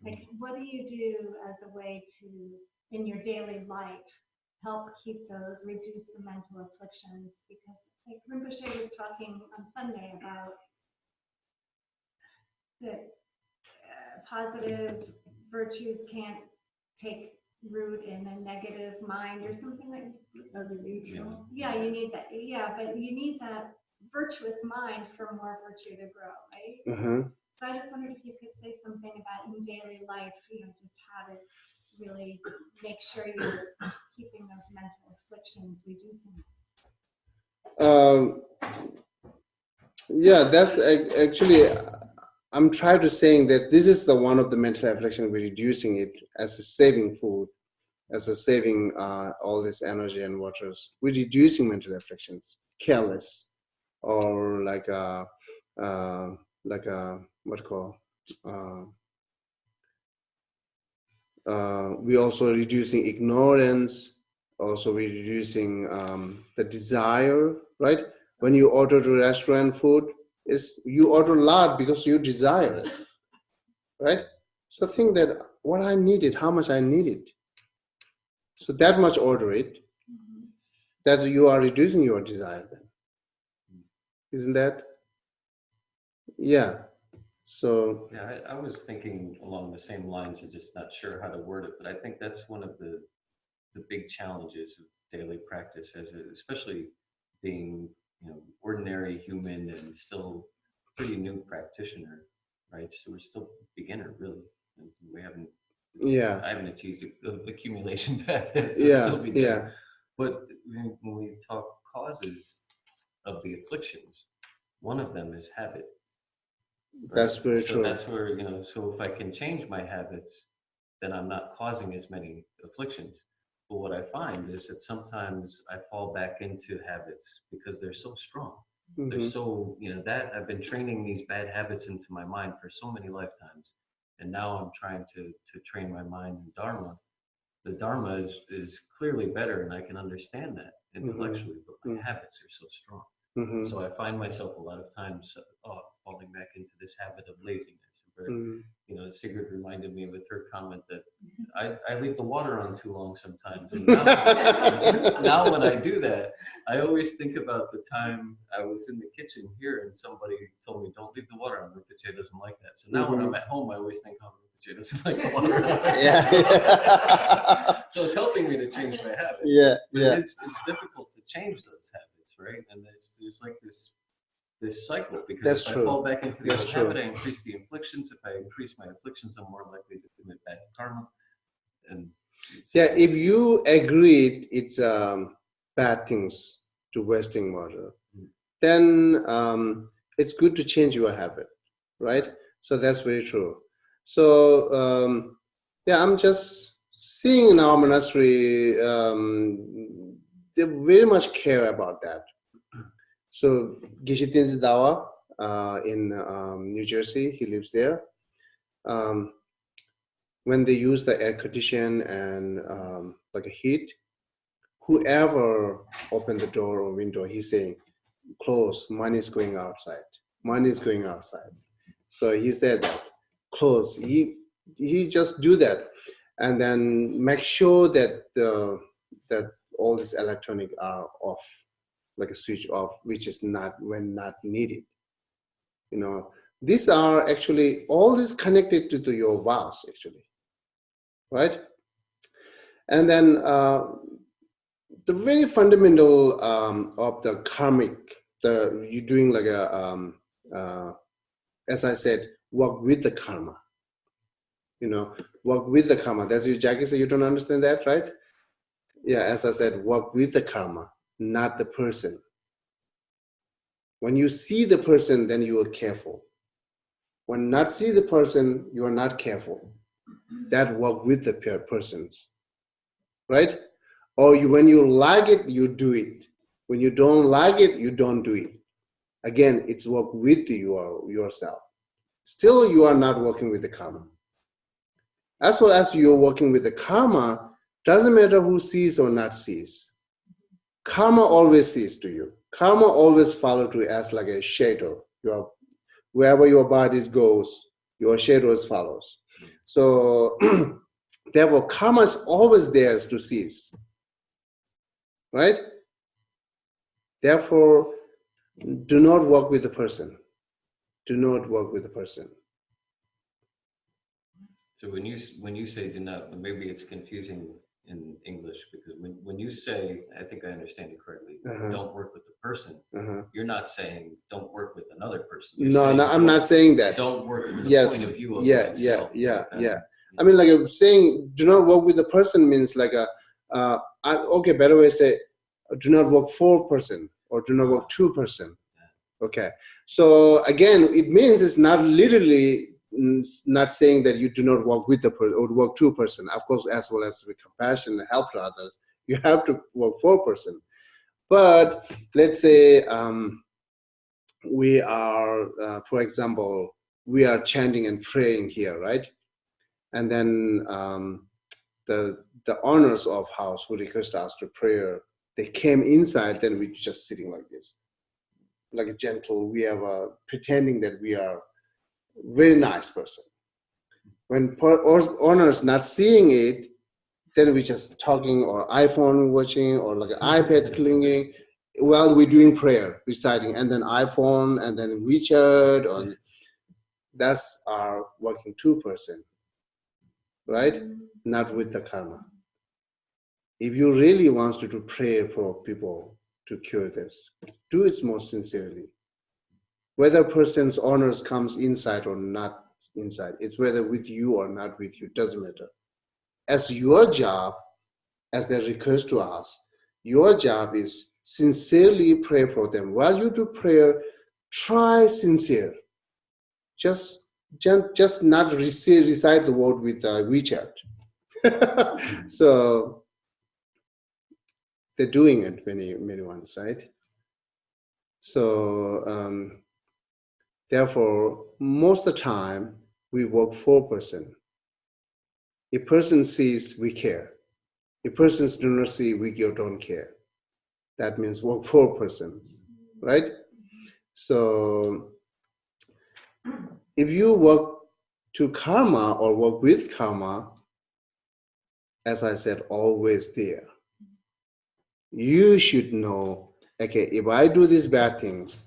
like, what do you do as a way to, in your daily life, help keep those, reduce the mental afflictions? Because like Rinpoche was talking on Sunday about that positive virtues can't take root in a negative mind or something like Neutral. yeah, you need that. Yeah, but you need that virtuous mind for more virtue to grow, right? So I just wondered if you could say something about in daily life, you know, just how to really make sure you're keeping those mental afflictions, reducing them. yeah, that's actually, I'm trying to saying that this is the one of the mental affliction, we're reducing it as a saving food, as a saving all this energy and waters. We're reducing mental afflictions, careless, or like a what call we also reducing ignorance. Also, we're reducing the desire, right? When you order to restaurant food, is you order a lot because you desire it, right? So think that what I needed, how much I needed. So that much order it, that you are reducing your desire then. Isn't that? Yeah. So yeah, I was thinking along the same lines and just not sure how to word it, but I think that's one of the big challenges of daily practice, especially being, you know, ordinary human and still pretty new practitioner, right? So we're still beginner, really. We haven't. yeah. I haven't achieved the accumulation path yet, so Yeah. still beginner. Yeah. But when we talk causes of the afflictions, one of them is habit. Right? That's very so true. That's where, you know, so if I can change my habits, then I'm not causing as many afflictions. But what I find is that sometimes I fall back into habits because they're so strong. They're so, you know, that I've been training these bad habits into my mind for so many lifetimes. And now I'm trying to train my mind in Dharma. The Dharma is clearly better, and I can understand that intellectually, but my habits are so strong. So I find myself a lot of times falling back into this habit of laziness. Where, you know, Sigrid reminded me with her comment that I leave the water on too long sometimes. And now when I do that, I always think about the time I was in the kitchen here and somebody told me, don't leave the water on. Rinpoche doesn't like that. So now when I'm at home, I always think, oh, Rinpoche doesn't like the water on. Yeah. So it's helping me to change my habit. Yeah. But Yeah. it's difficult to change those habits, right? And there's like this cycle, because That's if true. I fall back into the That's old true. habit, I increase the afflictions. If I increase my afflictions, I'm more likely to commit bad karma. And Yeah, if you agreed it's bad things to wasting water, then it's good to change your habit, right? So that's very true. So yeah, I'm just seeing in our monastery, they very much care about that. So Geshe Dawa in New Jersey, he lives there. When they use the air condition and like a heat, whoever opened the door or window, he's saying, close, money is going outside. money is going outside. So he said that close. He just do that, and then make sure that that all these electronic are off, like a switch off, which is not when not needed. You know, these are actually all this connected to your vows actually, right? And then the very fundamental of the karmic, you're doing like a as I said, work with the karma. You know, work with the karma. That's you, Jackie. So you don't understand that, right? Yeah, as I said, work with the karma, not the person. When you see the person, then you are careful. When not see the person, you are not careful. That work with the persons, right? Or when you like it, you do it. When you don't like it, you don't do it. Again, it's work with yourself. Still, you are not working with the karma. As well as you're working with the karma, doesn't matter who sees or not sees. Karma always sees to you. Karma always follows to you as like a shadow. Wherever your body goes, your shadows follows. So therefore, karma is always there to seize. Right? Therefore, do not work with the person. Do not work with the person. So when you say do not, maybe it's confusing in English, because when you say, I think I understand you correctly, don't work with the person, you're not saying don't work with another person. You're No, I'm not saying that. Don't work from the point of view of oneself. Yeah. I mean, like saying do not work with the person means like okay, better way to say do not work for person or do not work to person. Okay, so again, it means it's not literally not saying that you do not work with the person or work to a person. Of course, as well as with compassion and help to others, you have to work for a person. But let's say we are, for example, we are chanting and praying here, right? And then the owners of house who request us to prayer, they came inside, then we just sitting like this, like a gentle, we are pretending that we are very nice person. When owners not seeing it, then we just talking or iPhone watching or like an iPad clinging while we're doing prayer, reciting, and then iPhone and then WeChat, or that's our working to person, right? Not with the karma. If you really want to do prayer for people to cure this, do it more sincerely. Whether person's honors comes inside or not inside, it's whether with you or not with you, doesn't matter. As your job, as they request to us, your job is sincerely pray for them. While you do prayer, try sincere. Just not recite the word with WeChat. So they're doing it many ones, right? So therefore, most of the time, we work for person. A person sees, we care. If persons do not see, we don't care. That means work for persons, right? So if you work to karma or work with karma, as I said, always there. You should know, okay, if I do these bad things,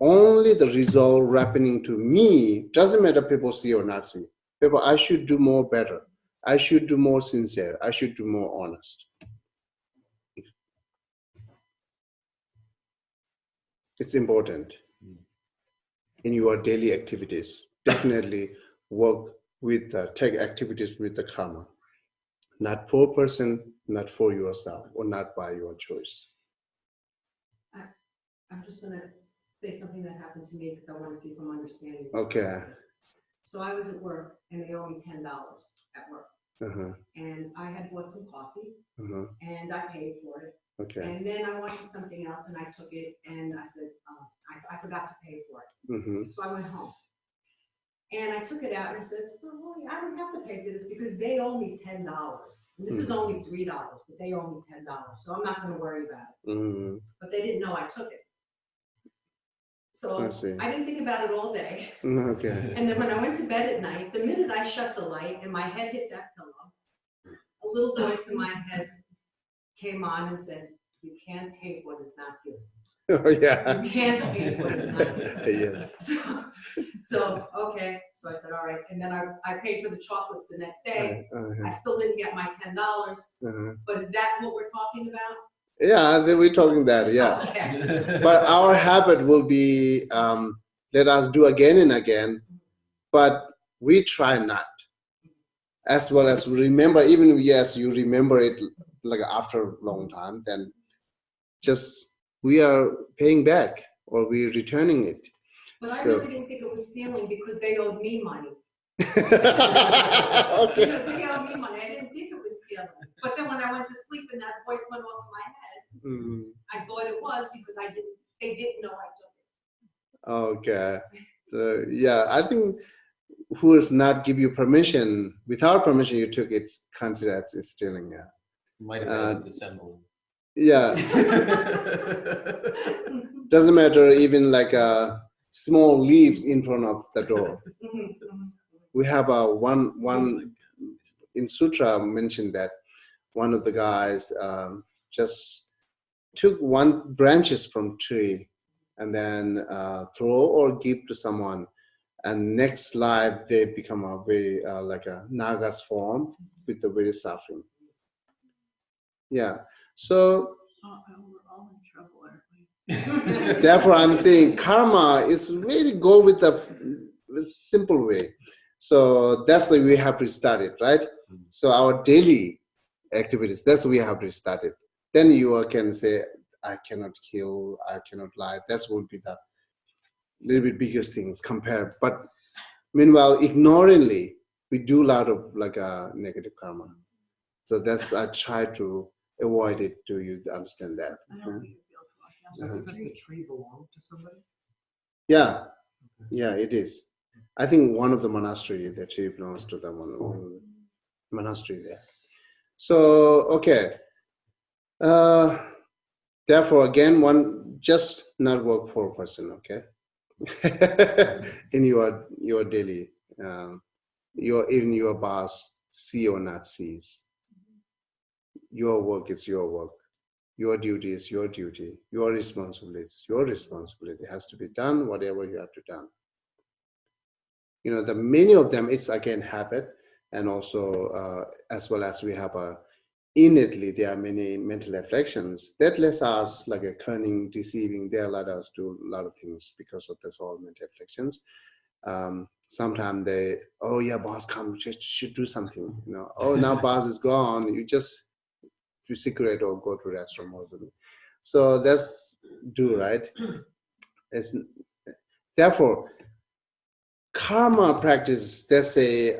only the result happening to me, doesn't matter people see or not see. People, I should do more better. I should do more sincere. I should do more honest. It's important in your daily activities. Definitely work with take activities with the karma. Not for person, not for yourself, or not by your choice. I'm just going to say something that happened to me because I want to see if I'm understanding. Okay. So I was at work and they owe me $10 at work. And I had bought some coffee and I paid for it. Okay. And then I wanted something else and I took it and I said, I forgot to pay for it. So I went home. And I took it out and I says, well, I don't have to pay for this because they owe me $10. And this is only $3, but they owe me $10. So I'm not going to worry about it. But they didn't know I took it. So I see. I didn't think about it all day. Okay. And then when I went to bed at night, the minute I shut the light and my head hit that pillow, a little voice in my head came on and said, you can't take what is not given. Oh, yeah. You can't take what is not given. Yes. So, okay. So I said, all right. And then I paid for the chocolates the next day. Uh-huh. I still didn't get my $10. Uh-huh. But is that what we're talking about? Yeah, we're talking that, yeah. Okay. But our habit will be let us do again and again, but we try not. As well as remember, even yes, you remember it like after a long time, then just we are paying back or we're returning it. But I So- really didn't think it was stealing because they owed me money. Okay. They owed me money. I didn't think it was stealing. But then when I went to sleep and that voice went off in my head, Mm, I thought it was because they didn't know I took it. okay. So, yeah, I think who is not give you permission, without permission you took it, considered as stealing, yeah. Might have been dissembled. Yeah, doesn't matter even like small leaves in front of the door. We have one in Sutra mentioned that one of the guys just took one branches from tree and then throw or give to someone, and next life they become a very like a Naga's form with the very suffering. Yeah, so We're all in trouble, aren't we? therefore I'm saying karma is really go with the simple way. So that's why we have to start it, right? So our daily activities, that's why we have to start it. Then you can say, I cannot kill, I cannot lie. That would be the little bit biggest things compared. But meanwhile, ignorantly, we do a lot of like a negative karma. So that's, I try to avoid it. Do you understand that? So does the tree belong to somebody? Yeah, yeah, it is. I think one of the monastery, the tree belongs to the one monastery there. So, okay. Therefore, again, one just not work for a person, okay? In your daily, in your boss, see or not sees. Your work is your work. Your duty is your duty. Your responsibility is your responsibility. It has to be done, whatever you have to done. You know, the many of them, it's again habit, and also as well as we have innately there are many mental afflictions that lets us like a cunning, deceiving. They let us do a lot of things because of this all mental afflictions. Sometimes they, oh yeah, boss, come, should do something. You know, oh now boss is gone. You just do cigarette or go to restroom or something. So that's do right. It's, therefore, karma practice. That's a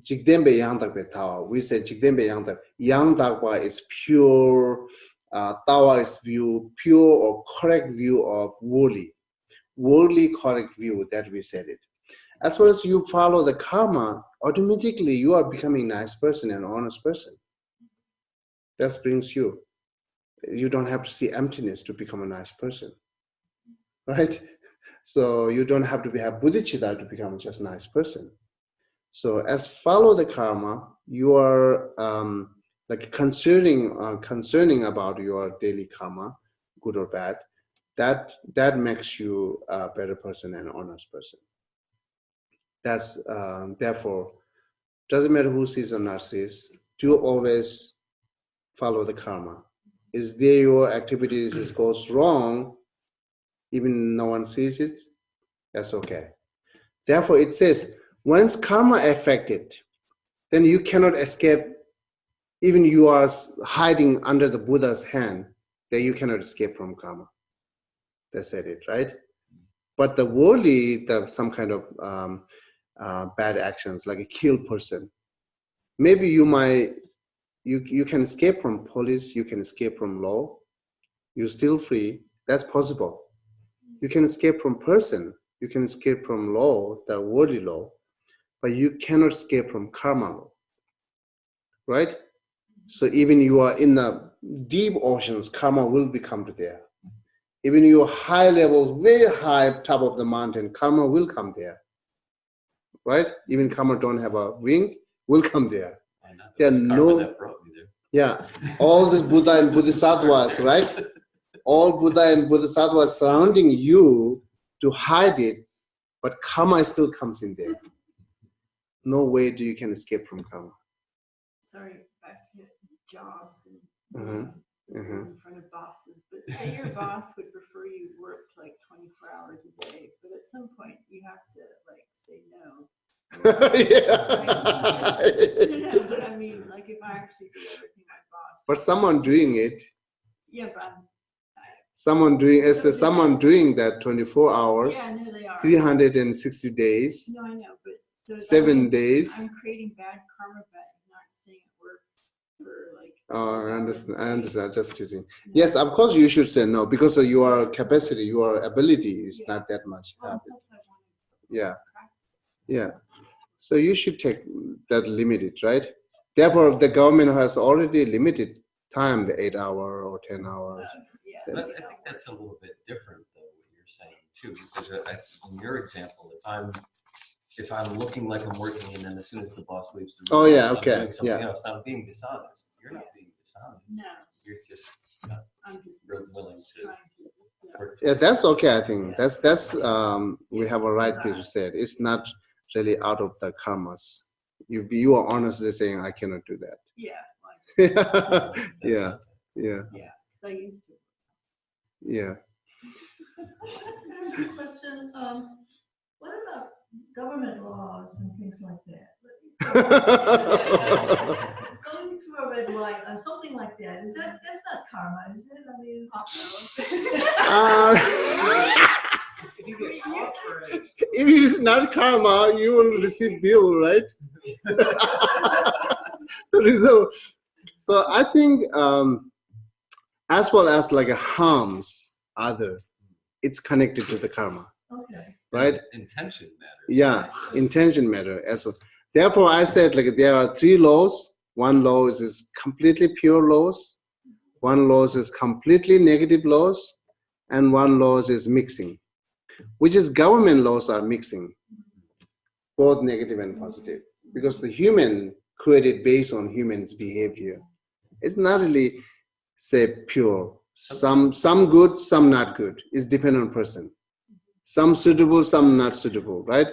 jigdembe yangdak tawa. We say jigdembe yangdak. Yangdakwa is pure. Tawa is pure or correct view of worldly correct view that we said it. As far as you follow the karma, automatically you are becoming a nice person and honest person. That brings you. You don't have to see emptiness to become a nice person, right? So you don't have to have bodhicitta to become just a nice person. So as follow the karma, you are like concerning about your daily karma, good or bad. That makes you a better person and honest person. That's therefore doesn't matter who sees or not sees. Do always follow the karma. Is there your activities is goes wrong, even no one sees it? That's okay. Therefore, it says once karma affected, then you cannot escape. Even you are hiding under the Buddha's hand, then you cannot escape from karma. They said it, right? But the worldly, some kind of bad actions, like a kill person, maybe you can escape from police, you can escape from law, you're still free. That's possible. You can escape from person, you can escape from law, the worldly law, but you cannot escape from karma law, right? So even you are in the deep oceans, karma will become there. Even your high levels, very high top of the mountain, karma will come there, right? Even karma don't have a wing, will come there. There are no, yeah, all this Buddha and Bodhisattvas, right? All Buddha and Bodhisattvas surrounding you to hide it, but karma still comes in there. No way do you can escape from karma. Sorry, back to jobs and Mm-hmm. in front of bosses, but say your boss would prefer you worked like 24 hours a day, but at some point you have to like say no. No, but I mean, like if I actually do everything my boss. But someone doing it. Yeah, but someone doing that 24 hours, yeah, no, they are. 360 days. No, I know, but 7 days. I'm creating bad karma by not staying at work for like. Oh, I understand. Just teasing. Yes, of course you should say no because your capacity, your ability is not that much. Well, yeah. Yeah. So you should take that limited, right? Therefore, the government has already limited time, the 8 hour or 10 hours. But I think that's a little bit different than what you're saying too, because in your example, if I'm looking like I'm working and then as soon as the boss leaves the room, I'm doing something else, I'm being dishonest. You're not being dishonest. No. You're just not willing to work. Yeah, that's okay. I think that's we have a right to say it. It's not really out of the karmas. You are honestly saying I cannot do that. Yeah. Yeah. Yeah. Because I used to. Yeah. Question, what about government laws and things like that? Going through a red light or something like that, that's not karma, is it? I mean, if it is not karma, you will receive bill, right? The result. So I think as well as like harms other, it's connected to the karma. Okay. Right? Intention matters. Yeah, intention matter as well. Therefore, I said like there are 3 laws. One law is completely pure laws. One law is completely negative laws, and one law is mixing, which is government laws are mixing, both negative and positive, because the human created based on humans' behavior. It's not really say pure. Some good, some not good. It's dependent on person. Some suitable, some not suitable, right?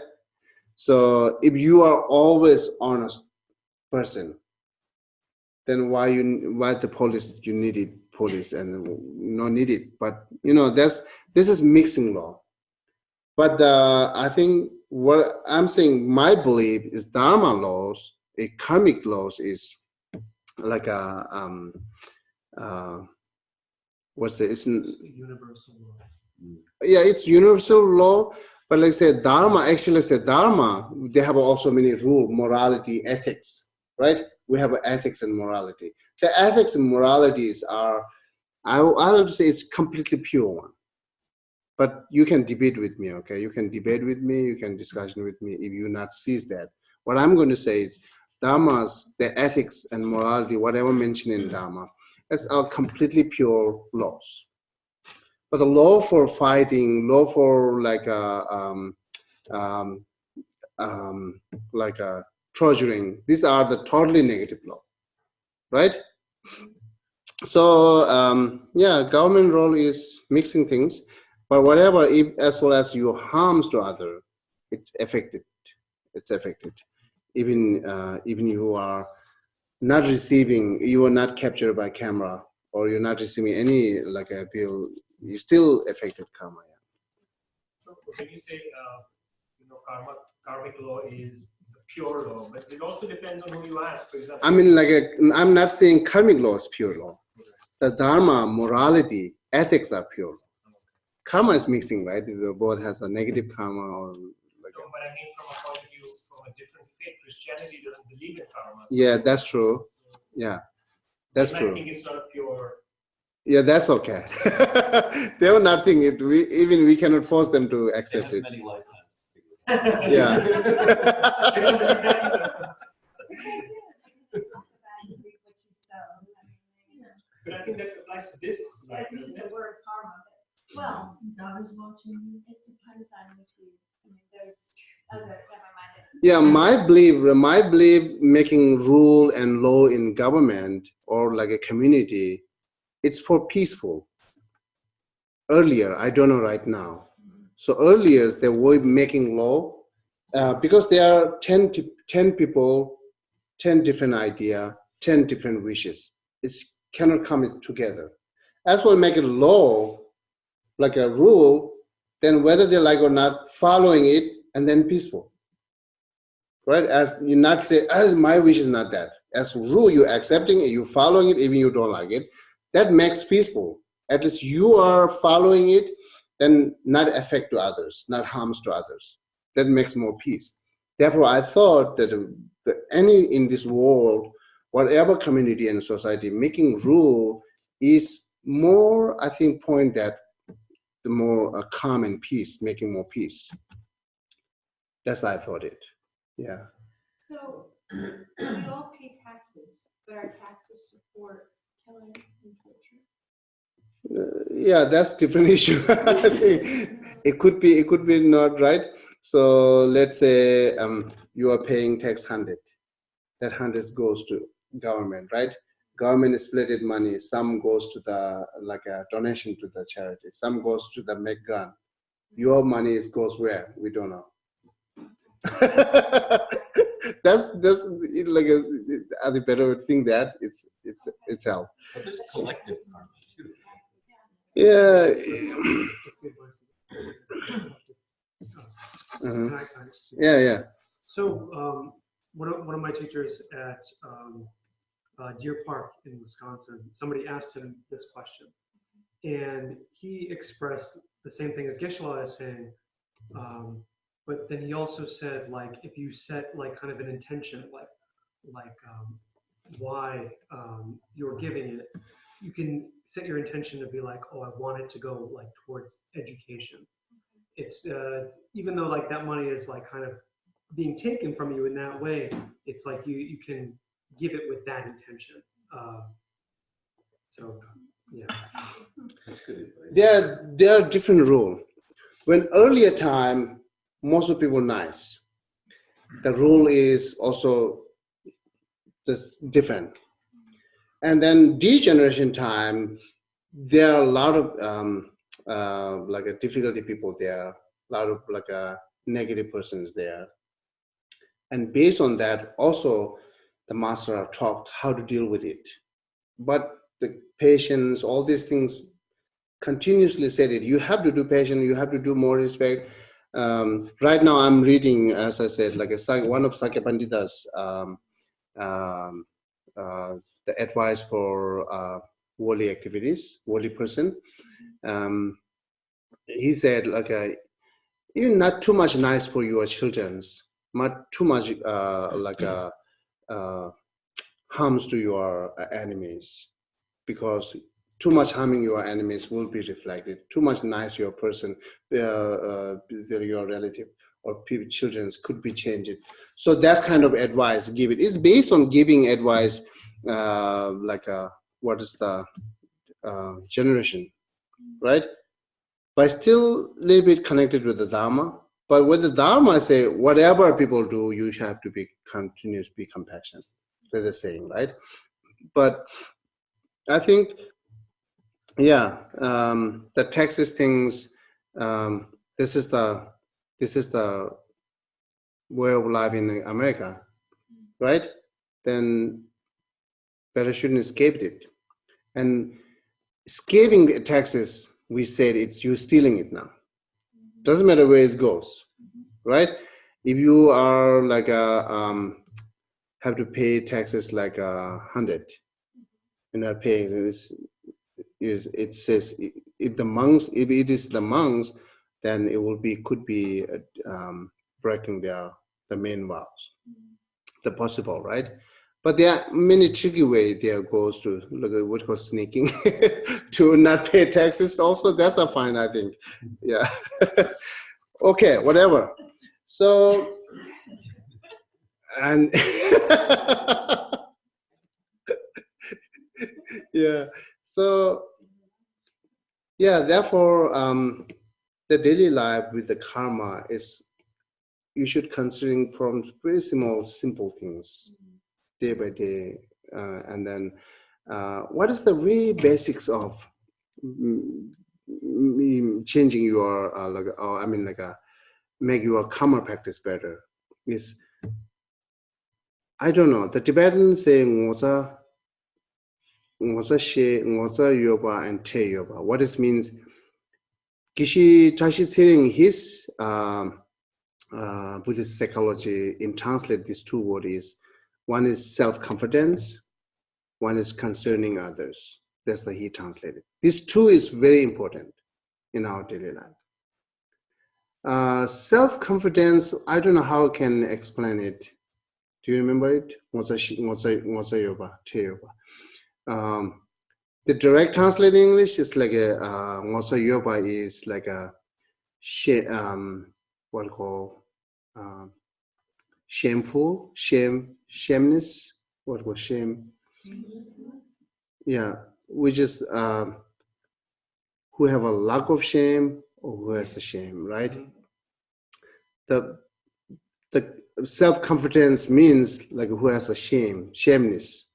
So if you are always honest person, then why the police you needed police and no needed? But this is mixing law. But I think what I'm saying, my belief is dharma laws, a karmic laws is like a it's universal law. Yeah, it's universal law, but like I said, dharma, they have also many rules, morality, ethics, right? We have ethics and morality. The ethics and moralities are, I would say it's completely pure one. But you can debate with me, okay? You can debate with me, you can discussion with me if you not sees that. What I'm going to say is dharmas, the ethics and morality, whatever mentioned in dharma, that's our completely pure laws. But the law for fighting, law for like a torturing, these are the totally negative law, right? So yeah, government role is mixing things, but whatever, if, as well as your harms to other, it's affected. It's affected. Even you are not receiving, you are not captured by camera, or you're not receiving any like a bill, you still affected karma. Yeah. So when you say karmic law is the pure law, but it also depends on who you ask. For example, I mean, I'm not saying karmic law is pure law. The dharma, morality, ethics are pure law. Karma is mixing, right? The both has a negative karma or like. No, but I mean from a point of view, from a different faith, Christianity doesn't believe in karma. So yeah, that's true. Yeah, that's true. I think it's not pure. Yeah, that's okay. They will not think it. We cannot force them to accept it. Many lifetimes. Yeah. But I think that applies to this. Like use the word karma. Well, God is watching you. it depends on which you, I mean, there's other, never mind. Yeah, my belief, making rule and law in government or like a community, it's for peaceful. Earlier, I don't know right now. So earlier they were making law because there are 10 people, 10 different idea, 10 different wishes. It cannot come together. As well, make a law like a rule, then whether they like or not, following it, and then peaceful. Right? As you not say, as my wish is not that. As rule, you're accepting it, you're following it, even you don't like it. That makes peaceful. At least you are following it, then not affect to others, not harms to others. That makes more peace. Therefore, I thought that any in this world, whatever community and society, making rule is more, I think, point that the more calm and peace, making more peace. That's how I thought it. Yeah. So we all pay taxes, but our taxes support killing and torture. Yeah, that's different issue. I think it could be not right. So let's say you are paying tax 100. That 100 goes to government, right? Government splitted money. Some goes to the like a donation to the charity. Some goes to the make gun. Your money goes where? We don't know. that's like a the better thing that it's help. But there's collective karma too. Yeah. Yeah. So one of my teachers at Deer Park in Wisconsin, somebody asked him this question, and he expressed the same thing as Geshe is saying, but then he also said, like, if you set like kind of an intention, like why you're giving it, you can set your intention to be like, oh, I want it to go like towards education. It's even though like that money is like kind of being taken from you in that way, it's like you can give it with that intention. So yeah, That's good advice. There are different rules. When earlier time, most of people nice. The rule is also just different. And then degeneration time, there are a lot of like a difficulty people there, a lot of like a negative persons there. And based on that, also the master have talked how to deal with it. But the patience, all these things continuously said it. You have to do patience, you have to do more respect. Right now I'm reading, as I said, like one of Sakya Pandita's the advice for worldly activities, worldly person. He said, like, even not too much nice for your children's, not too much harms to your enemies, because too much harming your enemies will be reflected. Too much nice your person, your relative or children's could be changed. So that's kind of advice give it. It's based on giving advice, what is the generation, right? But still a little bit connected with the Dharma. But with the Dharma, I say whatever people do, you have to be continuous, be compassionate. They're the saying, right? But I think, yeah, the Texas things. This is the way of life in America, right? Then better shouldn't escape it. And escaping taxes, we said it's you stealing it now. Doesn't matter where it goes, right? If you are like have to pay taxes like 100, you're not paying. It says if it is the monks, then it could be breaking the main vows, the possible, right? But there are many tricky ways there goes to look at what was sneaking to not pay taxes. Also, that's a fine, I think. Yeah. Okay, whatever. So, and yeah. So Yeah, therefore, the daily life with the karma is, you should considering from very small, simple things, day by day, and then what is the really basics of changing your make your karma practice better is, I don't know. The Tibetans say ngoza she ngoza yoba and te yoba. What this means? Geshe Tashi saying his Buddhist psychology in translate these two words is, one is self-confidence, one is concerning others. That's the he translated. These two is very important in our daily life. Self-confidence, I don't know how I can explain it. Do you remember it? The direct translate in English is like a ngosa yoba is like a what call shameful, shameness. What was shame? Yeah, which is who have a lack of shame or who has a shame, right? The self-confidence means like who has a shameness.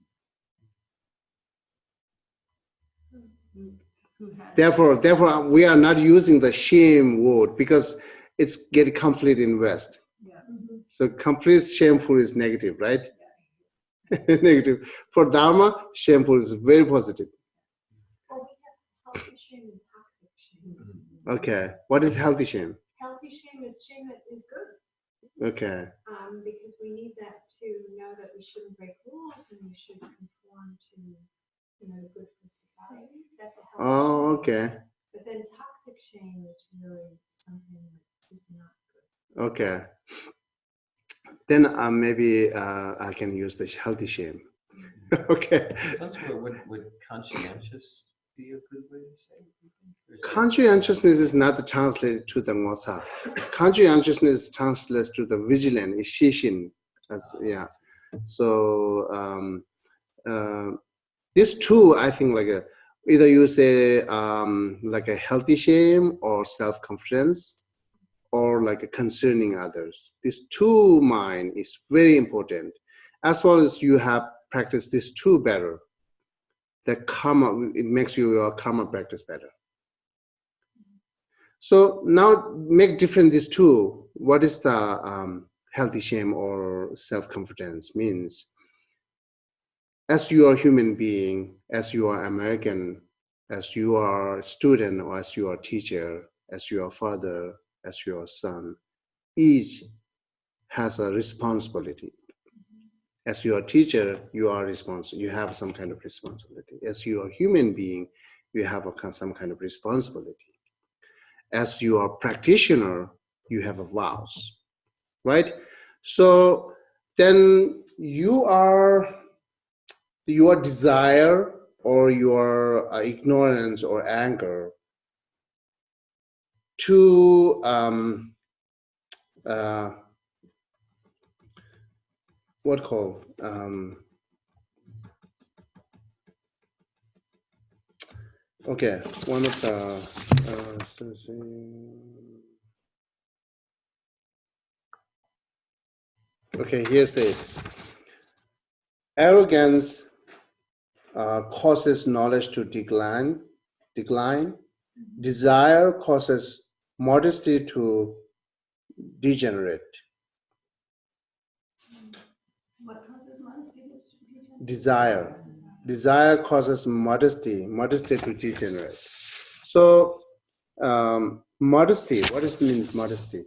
Therefore, we are not using the shame word because it's get conflict in West. Yeah. So complete shameful is negative, right? Negative. For Dharma, shameful is very positive. Well, we have healthy shame and toxic shame. Okay. What is healthy shame? Healthy shame is shame that is good. Okay. Because we need that to know that we shouldn't break rules and we should conform to, the good for society. That's a healthy Oh, shame. okay. But then toxic shame is really something that is not good. Okay. Then maybe I can use the healthy shame. Okay. Sounds would conscientious be a good way to say it? Conscientiousness is not translated to the ngosa. Conscientiousness translates to the vigilant, is shishin. Yeah. So these two, I think, like either you say like a healthy shame or self-confidence, or like a concerning others. These two mind is very important. As well as you have practiced these two better, the karma, it makes your karma practice better. So now make different these two. What is the healthy shame or self-confidence means? As you are a human being, as you are American, as you are a student, or as you are a teacher, as you are a father, as you are a son, each has a responsibility. As you are a teacher, you are responsible. You have some kind of responsibility. As you are a human being, you have some kind of responsibility. As you are a practitioner, you have a vows, right? So then your desire or your ignorance or anger to what called okay, one of the okay, here's it. Arrogance causes knowledge to decline. Desire causes modesty to degenerate. What causes modesty to degenerate? Desire causes modesty to degenerate. So modesty, what does it mean, modesty?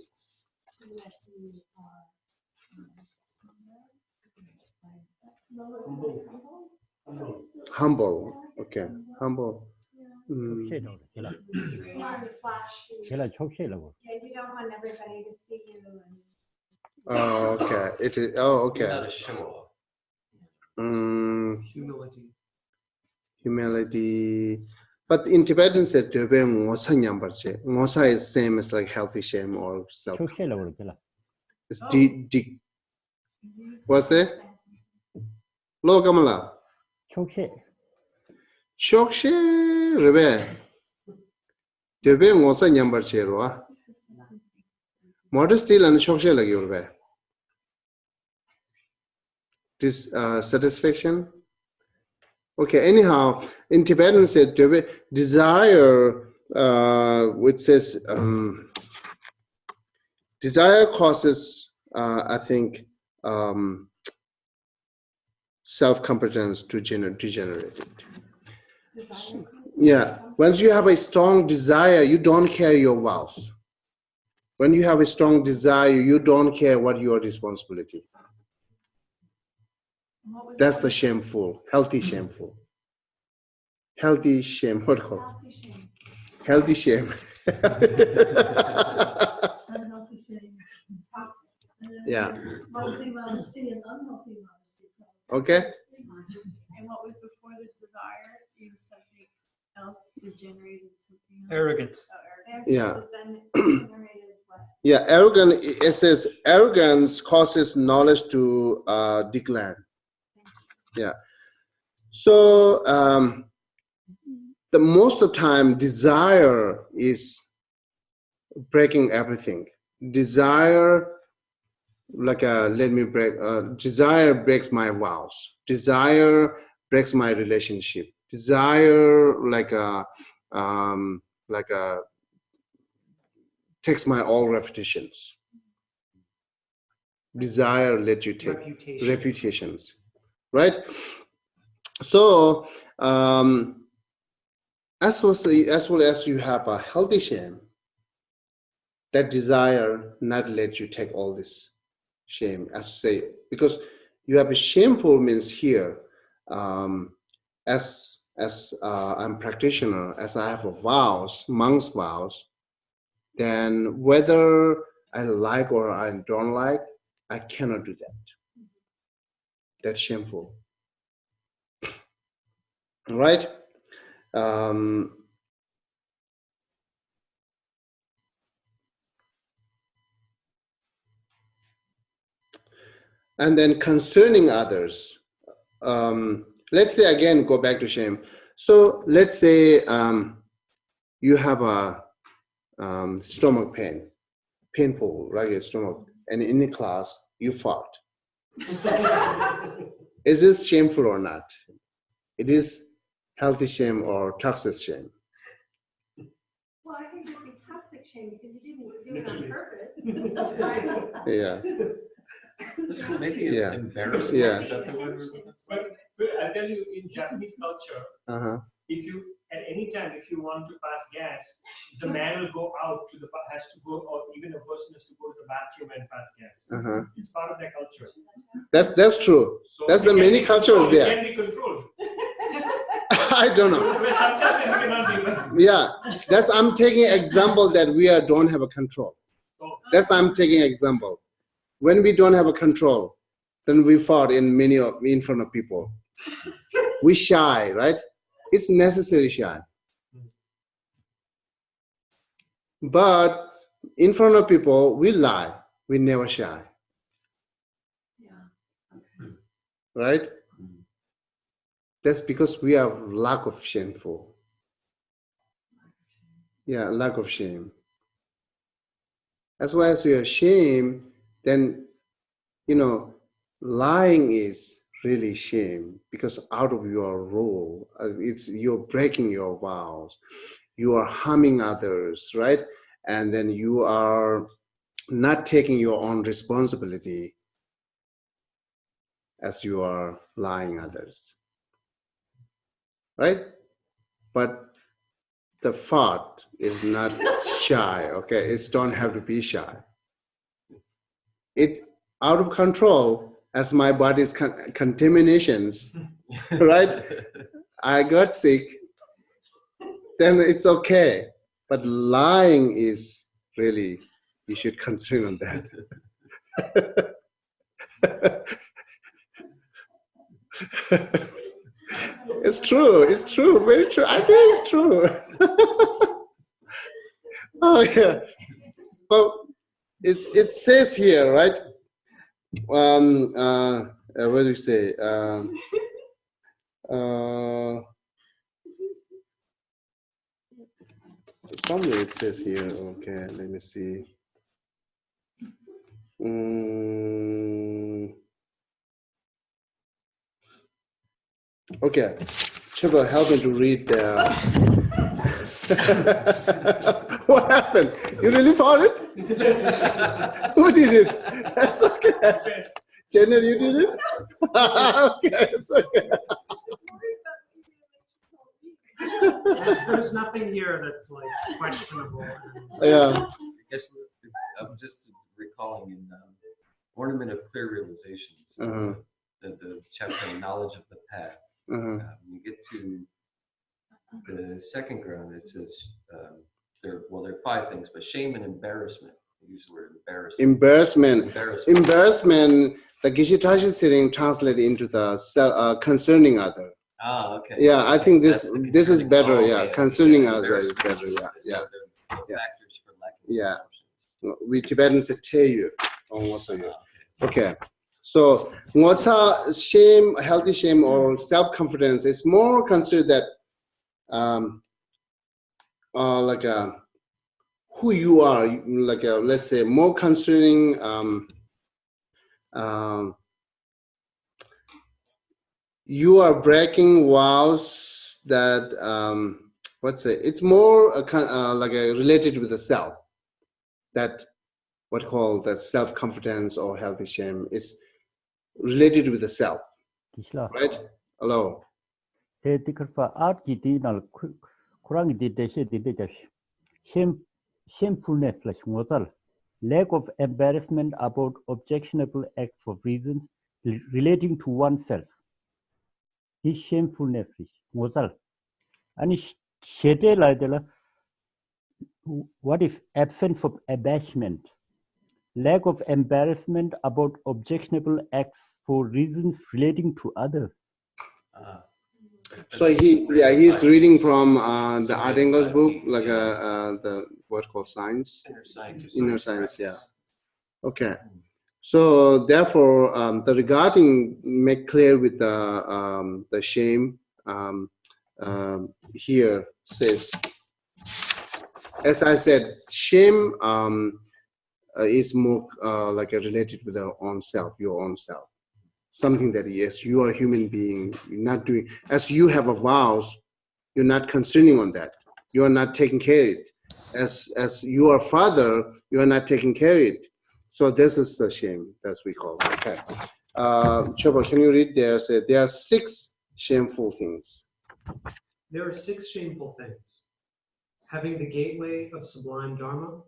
Humble. Okay, humble. Not flashy. Yeah, you don't want everybody to see you. Oh, okay. It is. Oh, okay. Not a show off. Humility. But in Tibetan, said ngosa is same as like healthy shame or self. It's what's it? Lo kamala. Chokshe rebe. Debe ngosa nyambar chero. Modesty and shokshe lagi urbe. This satisfaction. Okay, anyhow, in Tibetan said desire, which says desire causes, I think, self-competence to degenerate it. Yeah, once you have a strong desire, you don't care your vows. When you have a strong desire, you don't care what your responsibility. That's the shameful, healthy shameful. Healthy shame, what called? Healthy shame. Unhealthy shame. Yeah. Healthy modesty and unhealthy modesty. Okay. And what was before the desire? You had something else degenerated something else? Arrogance. Oh, arrogance. Yeah. Generated what? Yeah, arrogant, it says arrogance causes knowledge to decline. Yeah. So the most of the time, desire is breaking everything. Desire, like desire breaks my vows. Desire breaks my relationship. Desire, takes my all reputations. Desire let you take reputations, right? So as well as you have a healthy shame, that desire not let you take all this shame, as say, because you have a shameful means here, as I'm practitioner, as I have a vows, monk's vows, then whether I like or I don't like, I cannot do that. That's shameful, right? And then concerning others, let's say again, go back to shame. So let's say you have a stomach pain, painful, right? Stomach, and in the class you fart. Is this shameful or not? It is healthy shame or toxic shame. Well, I think it's a toxic shame because you didn't do it on purpose. Right? Yeah. Maybe Yeah. embarrassment. Yeah. Is that the word? But I'll tell you, in Japanese culture, if you at any time if you want to pass gas, the man will go out to has to go, or even a person has to go to the bathroom and pass gas. It's part of their culture. That's true. So that's the many cultures there. It can be controlled. I don't know. Sometimes it cannot be. Yeah, I'm taking example that we don't have a control. I'm taking example. When we don't have a control, then we fought in front of people. We shy, right? It's necessary shy. But in front of people, we lie. We never shy. Yeah. Right? That's because we have lack of shameful. Yeah, lack of shame. As well as you are ashamed, then, lying is really shame, because out of your role, you're breaking your vows, you are harming others, right? And then you are not taking your own responsibility as you are lying others, right? But the fart is not shy, okay? It don't have to be shy. It's out of control as my body's contaminations, right? I got sick, then it's okay. But lying is really, you should consider on that. It's true, very true. I think it's true. Oh yeah. But it says here, right? What do you say? somewhere it says here. Okay, let me see. Okay, Chiba, help me to read the. What happened? You really found it? Who did it? That's okay. Jenna, you did it? Okay, it's okay. There's nothing here that's like questionable. Yeah. I guess I'm just recalling in Ornament of Clear Realizations, the chapter on knowledge of the path. When you get to the second ground, it says there are 5 things, but shame and embarrassment. These were embarrassment. Embarrassment. The Geshe sitting translated into the concerning other. Ah, okay. Yeah, okay. I think this is better. Yeah, concerning other is better. Yeah. Factors for lacking yeah. We Tibetans say "teyu." Okay. So, what's shame, healthy shame, or self-confidence is more considered that, like who you are, like let's say more concerning. You are breaking vows that it's more like related with the self. That what called the self-confidence or healthy shame is related with the self. Right? Hello. Shamefulness, lack of embarrassment about objectionable acts for reasons relating to oneself. This shamefulness, and what is absence of abashment? Lack of embarrassment about objectionable acts for reasons relating to others. So he's reading from the Art Engel's book, like the what called science, inner science. Yeah. Okay. So therefore, the regarding make clear with the shame here says, as I said, shame is more like related with our own self, your own self. Something that, yes, you are a human being, you're not doing, as you have a vows, you're not concerning on that. You are not taking care of it. As you are father, you are not taking care of it. So this is the shame, that's we call it. Okay. Choba, can you read there? Say there are 6 shameful things. There are 6 shameful things. Having the gateway of sublime Dharma,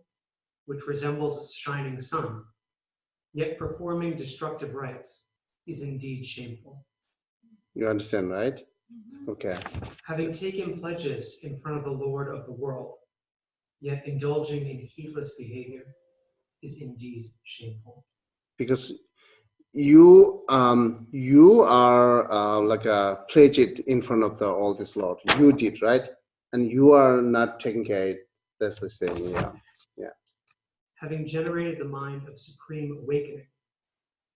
which resembles a shining sun, yet performing destructive rites, is indeed shameful. You understand, right? Okay. Having taken pledges in front of the Lord of the world, yet indulging in heedless behavior, is indeed shameful. Because you are like a pledge it in front of all this Lord. You did, right? And you are not taking care of it. That's the same, yeah. Having generated the mind of supreme awakening,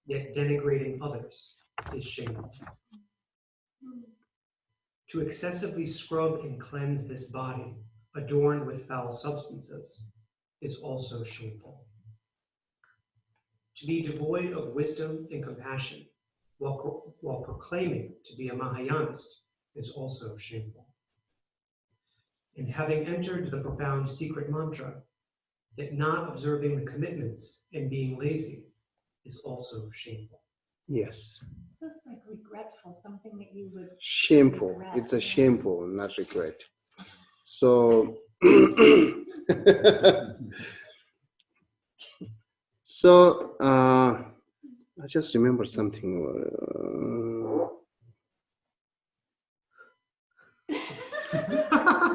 yet denigrating others, is shameful. To excessively scrub and cleanse this body, adorned with foul substances, is also shameful. To be devoid of wisdom and compassion, while proclaiming to be a Mahayanist, is also shameful. And having entered the profound secret mantra, yet not observing the commitments and being lazy, is also shameful. Yes. So it's like regretful, something that you would Shameful. regret. It's a shameful, not regret. So so I just remember something.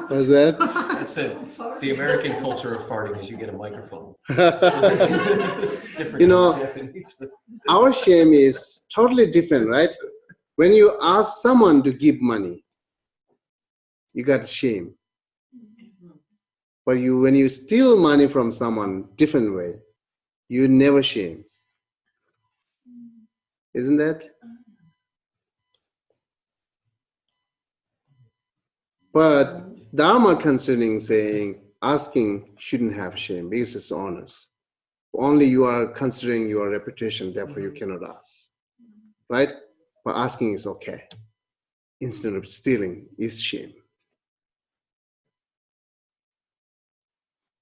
What's that? That's it. The American culture of farting is you get a microphone. You know, our shame is totally different, right? When you ask someone to give money, you got shame. But when you steal money from someone, different way, you never shame. Isn't that? But Dharma concerning saying, asking shouldn't have shame because it's honest. Only you are considering your reputation, therefore you cannot ask, right? But asking is okay. Instead of stealing is shame.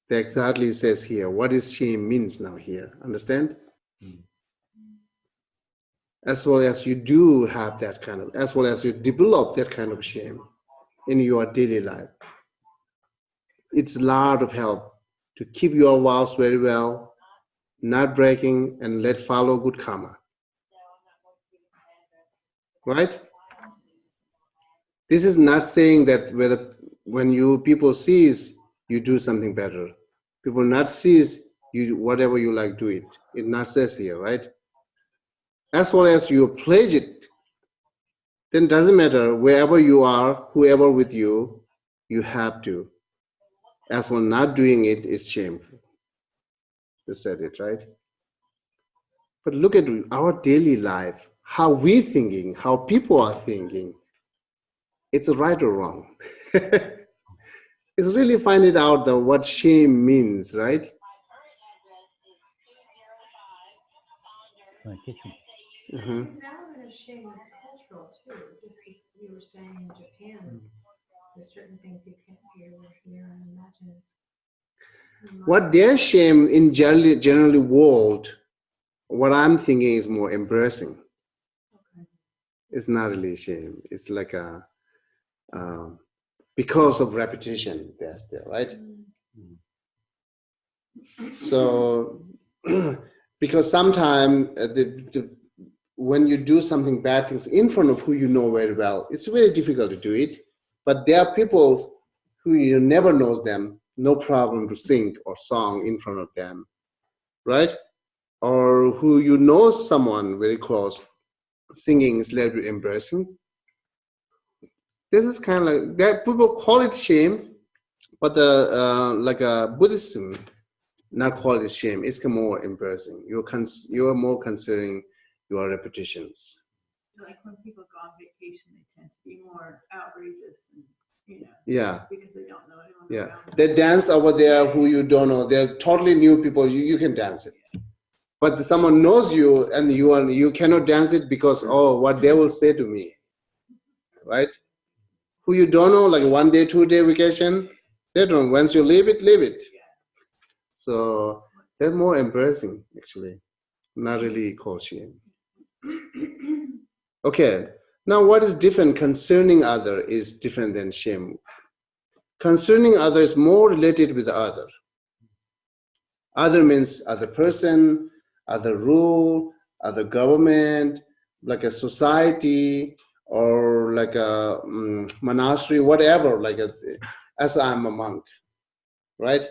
That exactly says here, what is shame means now here, understand? As well as you do have that kind of, as well as you develop that kind of shame in your daily life. It's a lot of help to keep your vows very well, not breaking, and let follow good karma. Right? This is not saying that when you people sees you do something better. People not sees you whatever you like do it. It not says here, right? As well as you pledge it, then doesn't matter wherever you are, whoever with you, you have to. As well, not doing it is shameful. You said it, right? But look at our daily life, how we thinking, how people are thinking. It's right or wrong. It's really finding out what shame means, right? This element of shame is cultural too, just as you were saying in Japan, there's certain things you can't hear or hear and imagine. What their shame in generally world, what I'm thinking is more embarrassing. Okay. It's not really shame. It's like a because of repetition, that's there, right? So because sometimes when you do something bad things in front of who you know very well, it's very difficult to do it. But there are people who you never knows them, no problem to sing or song in front of them, right? Or who you know someone very close, singing is a little bit embarrassing. This is kind of like that. People call it shame, but like a Buddhism, not call it shame. It's more embarrassing. You're more considering your reputations. Like when people go on vacation, they tend to be more outrageous and, yeah, because they don't know anyone. Yeah, they dance over there who you don't know. They're totally new people. You can dance it, but someone knows you and you cannot dance it because what they will say to me, right? Who you don't know, like 1 day, 2 day vacation, they don't. Once you leave it. So they're more embarrassing actually, not really called shame. Okay, now what is different? Concerning other is different than shame. Concerning other is more related with the other. Other means other person, other rule, other government, like a society or like a monastery, whatever, as I'm a monk, right?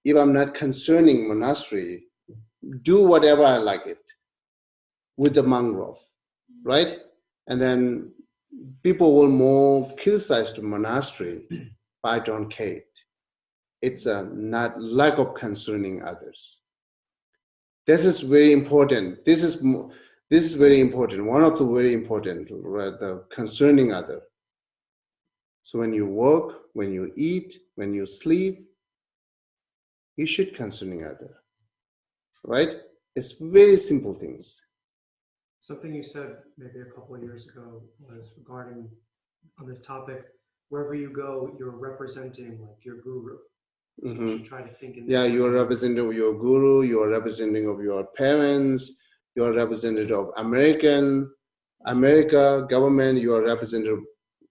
If I'm not concerning monastery, do whatever I like it with the mangrove, right? And then people will more criticize the monastery, but I don't care. It's a not lack of concerning others. This is very important. This is very important. One of the very important, right? The concerning other. So when you work, when you eat, when you sleep, you should concerning other, right? It's very simple things. Something you said maybe a couple of years ago was regarding on this topic. Wherever you go, you're representing like your guru. So you should try to think in this you're representative of your guru, you're representative of your parents, you're representative of America, government, you are representative.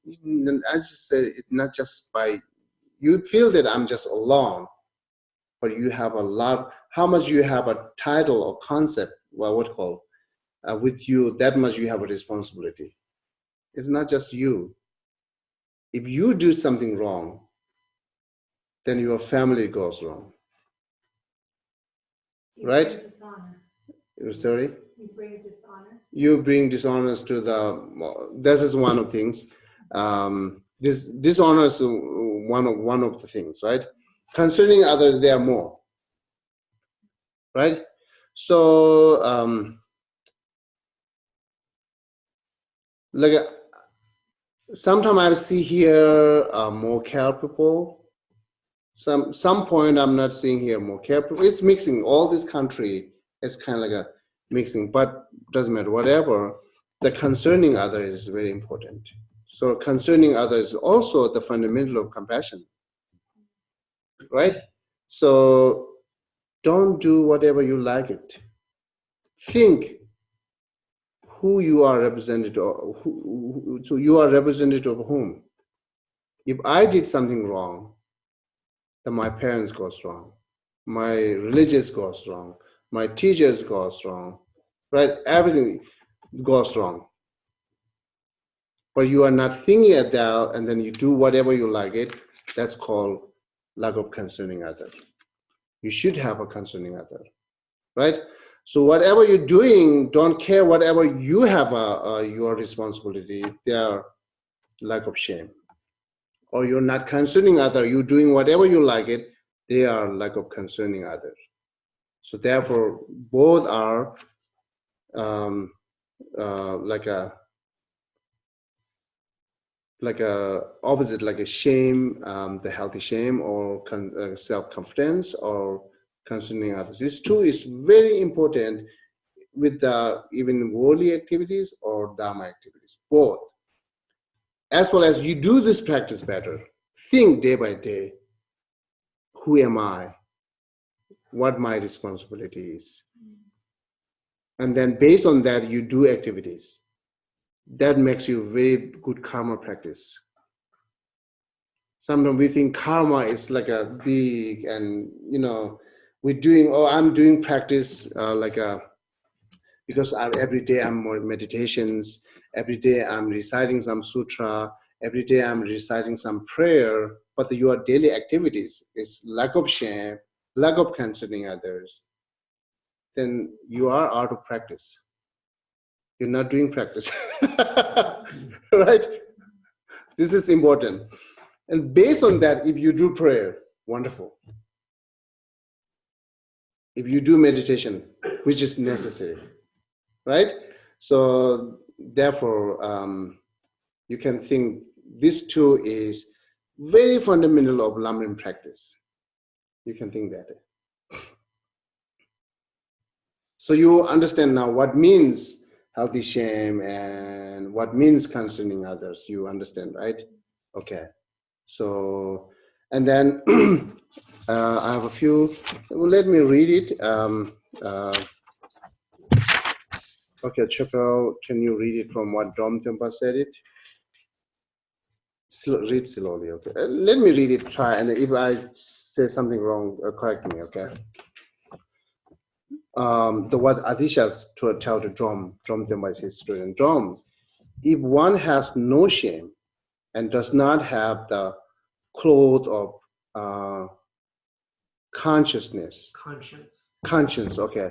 I just say it not just by, you feel that I'm just alone, but you have a lot, how much you have a title or concept, well, what called, with you, that much you have a responsibility. It's not just you. If you do something wrong, then your family goes wrong. Right? Dishonor. Sorry? You bring dishonor. You bring dishonors to this is one of the things. This dishonor is one of the things, right? Concerning others, there are more. Right? So, sometimes I see here more care people, Some point I'm not seeing here more careful. It's mixing. All this country is kind of like a mixing, but doesn't matter. Whatever, the concerning other is very important. So concerning others is also the fundamental of compassion, right? So don't do whatever you like it. Think who you are representative of. So you are representative of whom? If I did something wrong, then my parents goes wrong, my religious goes wrong, my teachers goes wrong, right? Everything goes wrong. But you are not thinking at that, and then you do whatever you like it. That's called lack of concerning other. You should have a concerning other, right? So whatever you're doing, don't care whatever you have your responsibility. They are lack of shame. Or you're not concerning other, you're doing whatever you like it, they are lack of concerning other. So therefore, both are like a opposite, like a shame, the healthy shame, or self-confidence, or concerning others. This too is very important with even worldly activities or dharma activities, both. As well as you do this practice better, think day by day, who am I? What my responsibility is? And then based on that, you do activities. That makes you very good karma practice. Sometimes we think karma is like a big, and we're doing, I'm doing practice because every day I'm more meditations, every day I'm reciting some sutra, every day I'm reciting some prayer, but your daily activities is lack of shame, lack of concerning others, then you are out of practice. You're not doing practice, right? This is important. And based on that, if you do prayer, wonderful. If you do meditation, which is necessary, right? So therefore, you can think this too is very fundamental of Lamrim practice. You can think that. So you understand now what means healthy shame and what means concerning others. You understand, right? Okay. So, and then I have a few, well, let me read it. Okay, Chakra, can you read it from what Dom Tempa said it? Read slowly, okay. Let me read it, try, and if I say something wrong, correct me, okay? The what Adishas to tell to Dom Tempa is his student. Dom, if one has no shame and does not have the cloth of conscience, okay,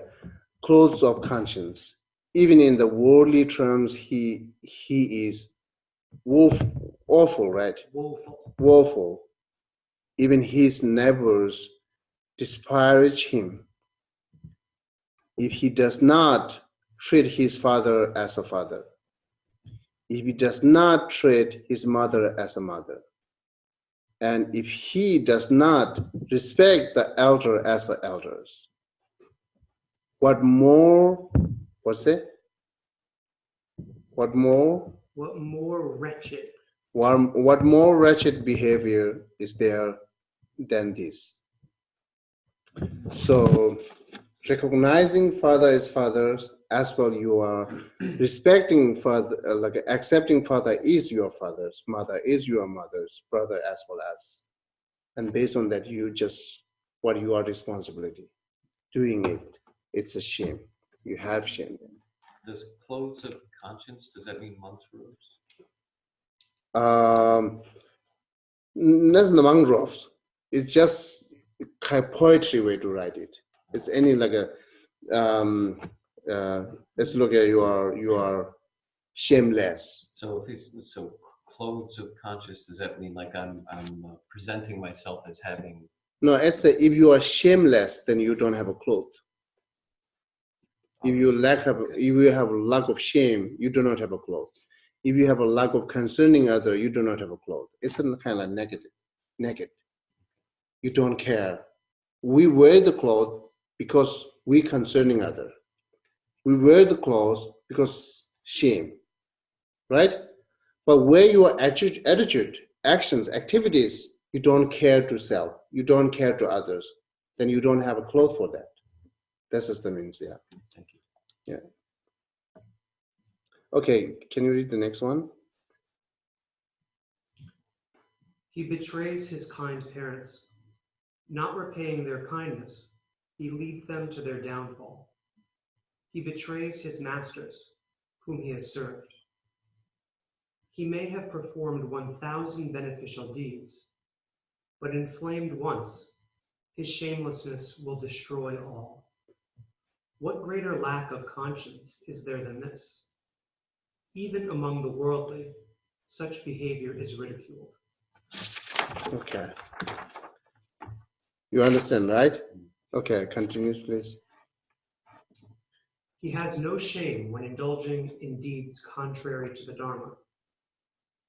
clothes of conscience. Even in the worldly terms, he is awful, right? Woeful. Even his neighbors disparage him. If he does not treat his father as a father, if he does not treat his mother as a mother, and if he does not respect the elder as the elders, what more wretched? What more wretched behavior is there than this? So, recognizing father as fathers, as well you are respecting father, like accepting father is your father's, mother is your mother's, brother as well as. And based on that, you just, what your responsibility? Doing it, it's a shame. You have shame. Does clothes of conscience, does that mean monks' robes? That's the mangroves. It's just a poetry way to write it. It's any like a let's look at you are shameless. So clothes of conscience, does that mean like I'm presenting myself as having? No, it's if you are shameless, then you don't have a cloth. If you have a lack of shame, you do not have a cloth. If you have a lack of concerning other, you do not have a cloth. It's kind of naked. you don't care. We wear the clothes because we concerning other. We wear the clothes because shame, right? But where your attitude, actions, activities, you don't care to self, you don't care to others, then you don't have a cloth for that. This is the means, yeah. Thank you. Yeah. Okay, can you read the next one? He betrays his kind parents. Not repaying their kindness, he leads them to their downfall. He betrays his masters, whom he has served. He may have performed 1,000 beneficial deeds, but inflamed once, his shamelessness will destroy all. What greater lack of conscience is there than this? Even among the worldly, such behavior is ridiculed. Okay. You understand, right? Okay, continue, please. He has no shame when indulging in deeds contrary to the Dharma,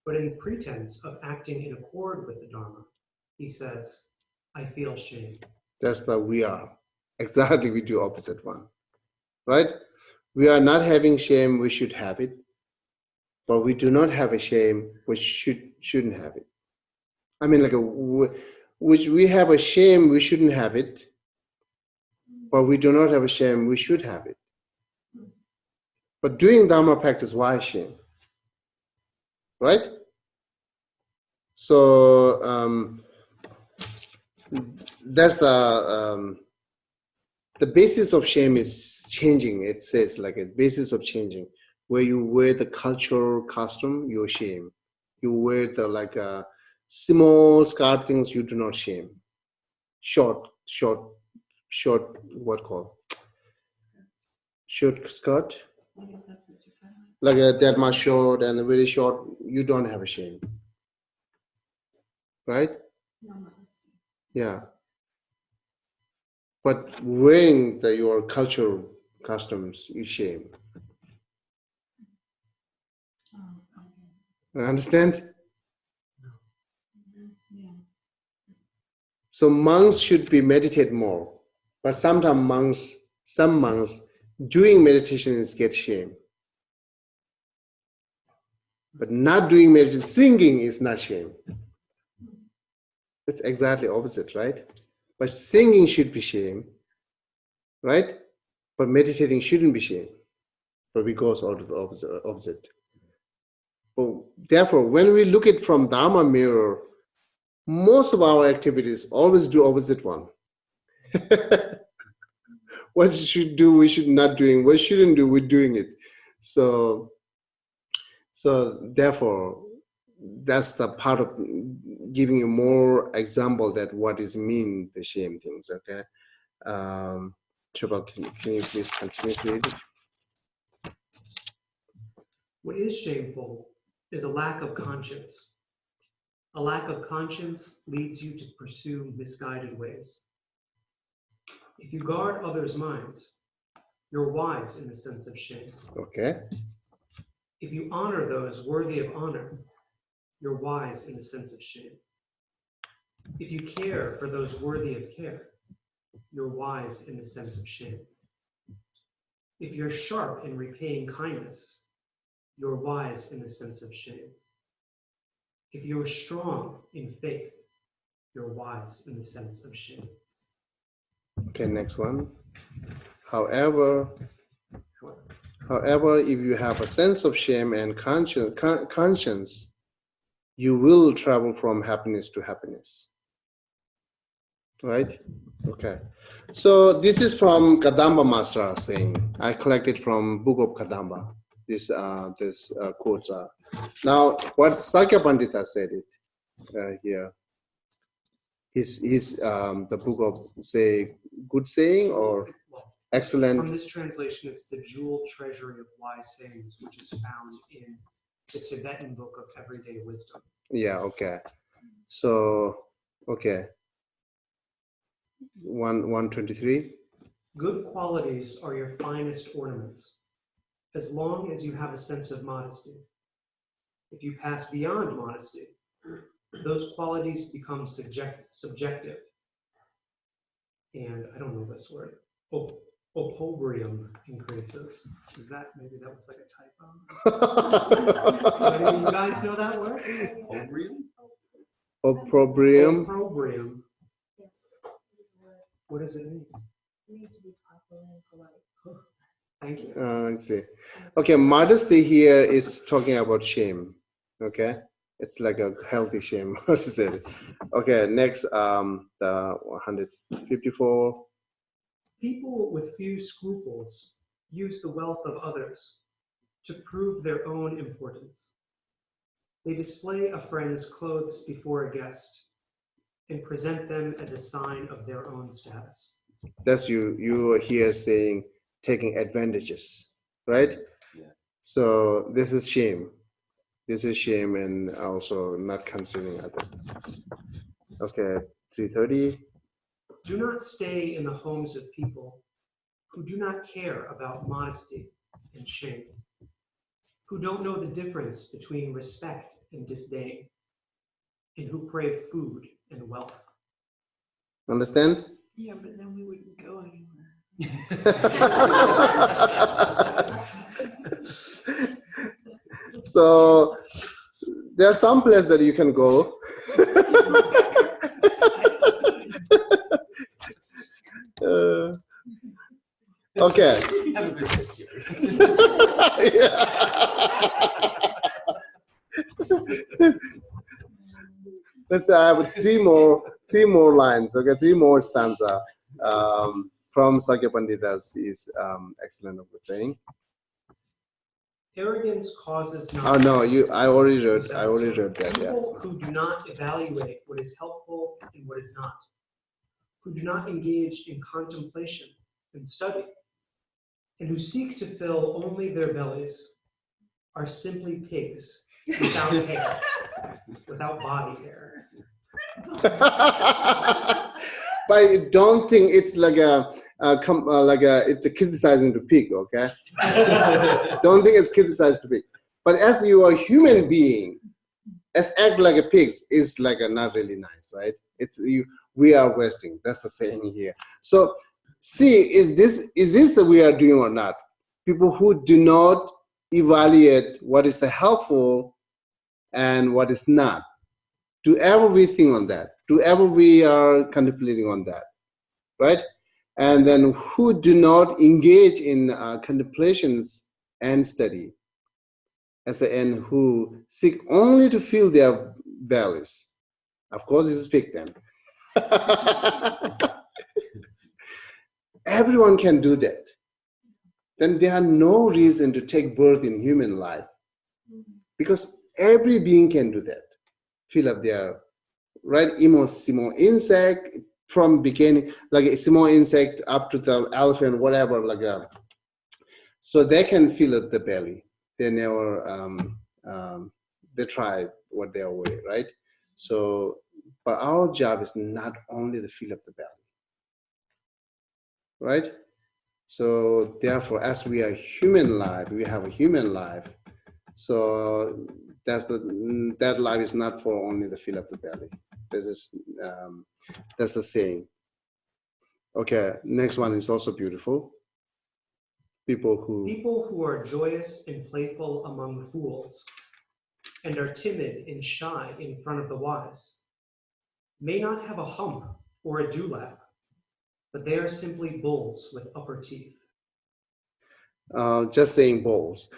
but in pretense of acting in accord with the Dharma, he says, I feel shame. That's the we are. Exactly, we do opposite one, right? We are not having shame, we should have it. But we do not have a shame, we shouldn't have it. I mean, which we have a shame, we shouldn't have it. But we do not have a shame, we should have it. But doing Dharma practice, why shame? Right? So that's the basis of shame is changing. It says like a basis of changing. Where you wear the cultural costume, you're shame. You wear the small skirt things, you do not shame. Short, what called? Short skirt. Like that much short and very short, you don't have a shame. Right? Yeah. But wearing your cultural customs is shame. Understand? So monks should be meditate more. But sometimes some monks doing meditation is get shame. But not doing meditation, singing is not shame. It's exactly opposite, right? But singing should be shame, right? But meditating shouldn't be shame. But we go out of the opposite. But therefore, when we look at from Dharma mirror, most of our activities always do opposite one. What you should do, we should not doing. What shouldn't do, we're doing it. So therefore, that's the part of giving you more example that what is mean the shame things. Okay, Trevor, can you please continue to read it? What is shameful is a lack of conscience. A lack of conscience leads you to pursue misguided ways. If you guard others' minds, you're wise in the sense of shame. Okay. If you honor those worthy of honor, you're wise in the sense of shame. If you care for those worthy of care, you're wise in the sense of shame. If you're sharp in repaying kindness, you're wise in the sense of shame. If you're strong in faith, you're wise in the sense of shame. Okay, next one. However, if you have a sense of shame and conscience, you will travel from happiness to happiness. Right? Okay. So this is from Kadamba Master saying. I collected from Book of Kadamba. This quotes are. Now, what Sakya Pandita said it here. His the book of say good saying or excellent. From this translation, it's the jewel treasury of wise sayings, which is found in the Tibetan book of everyday wisdom. Yeah. Okay. So okay. 123. Good qualities are your finest ornaments, as long as you have a sense of modesty. If you pass beyond modesty, those qualities become subjective and I don't know this word, opprobrium increases. Is that, maybe that was like a typo? Any of you guys know that word? Obrium? Opprobrium. Opprobrium. Yes. it is a word. What does it mean? It needs to be proper and polite. Thank you. Let's see. Okay, modesty here is talking about shame. Okay, it's like a healthy shame. What is it? Okay, next, the 154. People with few scruples use the wealth of others to prove their own importance. They display a friend's clothes before a guest and present them as a sign of their own status. That's you are here saying taking advantages, right? Yeah. So this is shame. This is shame, and also not considering others. Okay, 330. Do not stay in the homes of people who do not care about modesty and shame, who don't know the difference between respect and disdain, and who crave food and wealth. Understand? Yeah, but then we wouldn't go anywhere. So there are some places that you can go. Okay. Have a good day. Let's say I have three more lines. Okay, three more stanza from Sakya Pandita's is excellent of good saying. Arrogance causes not. Oh no, I already read that. Yeah. People who do not evaluate what is helpful and what is not, who do not engage in contemplation and study, and who seek to fill only their bellies, are simply pigs without hair, without body hair. But I don't think it's like it's a criticizing to pig, okay? Don't think it's criticized to pig. But as you are a human being, as act like a pig is like a not really nice, right? It's you. We are wasting. That's the saying here. So see, is this that we are doing or not? People who do not evaluate what is the helpful and what is not. Do ever we think on that? Do ever we are contemplating on that, right? And then who do not engage in contemplations and study, as the end, who seek only to fill their bellies. Of course, this is pig then. Everyone can do that. Then there are no reason to take birth in human life, because every being can do that. Fill up their right small insect from beginning, like a small insect up to the elephant, whatever, like a. So they can fill up the belly. They never they try what they are way, right? So, but our job is not only to fill up the belly, right? So therefore, as we are human life, we have a human life. So that life is not for only the fill up the belly. This is that's the saying. Okay, next one is also beautiful. People who are joyous and playful among fools, and are timid and shy in front of the wise, may not have a hump or a dewlap, but they are simply bulls with upper teeth. Just saying bulls.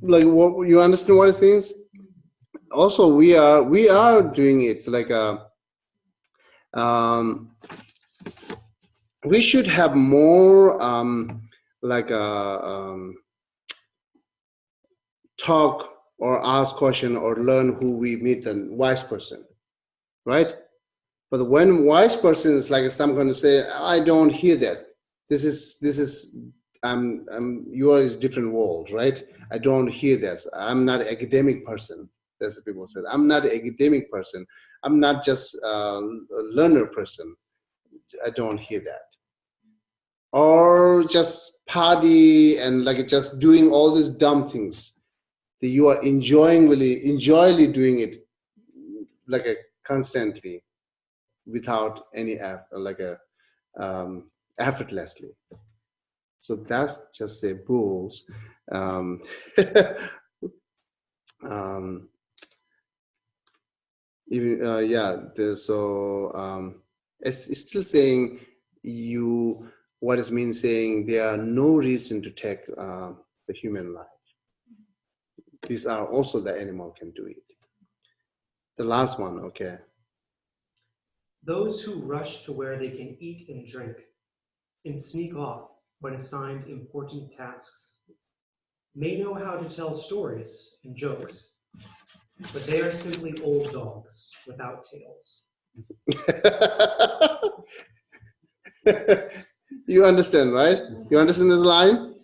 Like what you understand what it means? Also, we are doing it like a. We should have more like a talk or ask question or learn who we meet a wise person, right? But when wise person is like some going to say, I don't hear that. This is you are in a different world, right? I don't hear this. I'm not an academic person. That's the people said. I'm not an academic person. I'm not just a learner person. I don't hear that. Or just party and like just doing all these dumb things that you are enjoyingly doing it like a constantly. without any effortlessly. So that's just a rules. Even it's still saying you. What is mean saying there are no reason to take the human life. These are also the animal can do it. The last one, okay. Those who rush to where they can eat and drink and sneak off when assigned important tasks may know how to tell stories and jokes, but they are simply old dogs without tails. You understand, right? You understand this line?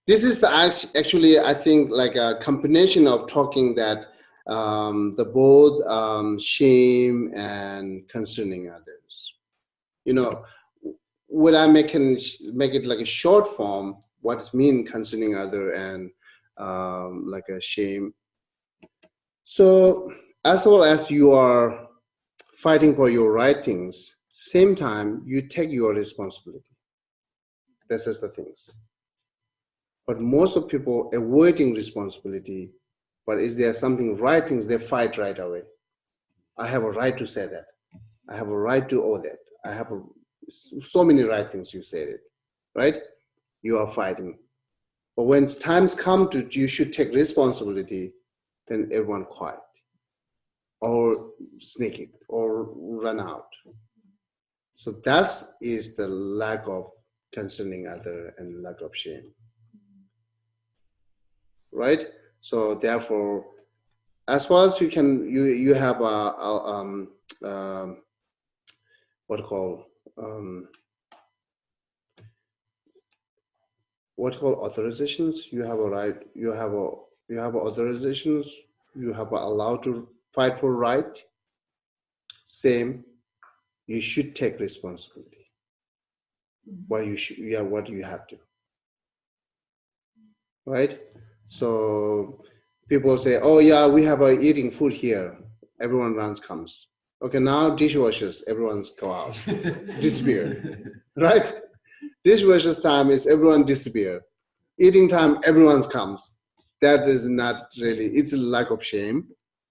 This is the actually, I think, like a combination of talking that the both shame and concerning others. You know, would I make it like a short form? What does mean concerning other and like a shame? So as well as you are fighting for your right things, same time you take your responsibility. This is the things. But most of people avoiding responsibility, but is there something right things, they fight right away. I have a right to say that. I have a right to owe that. I have so many right things, you said it, right? You are fighting. But when times come to you should take responsibility, then everyone quiet or sneak it or run out. So that is the lack of concerning other and lack of shame. Right? So therefore, as far as you can, you have what call authorizations. You have a right. You have authorizations. You have allowed to fight for right. Same. You should take responsibility. What you should, what you have to. Right? So people say, oh yeah, we have eating food here. Everyone comes. Okay, now dishwashers, everyone's go out, disappear, right? Dishwashers time is everyone disappear. Eating time, everyone's comes. That is not really, it's a lack of shame.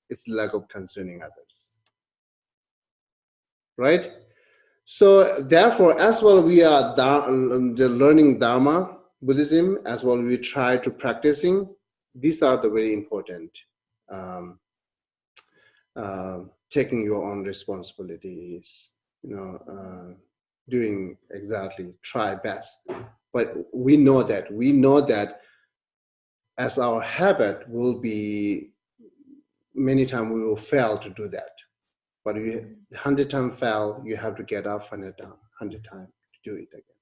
It's a lack of concerning others, right? So therefore, as well, we are learning Dharma, Buddhism, as well we try to practicing. These are the very important. Taking your own responsibilities, doing exactly, try best. But we know that as our habit will be, many times we will fail to do that. But 100 times fail, you have to get up 100 times to do it again.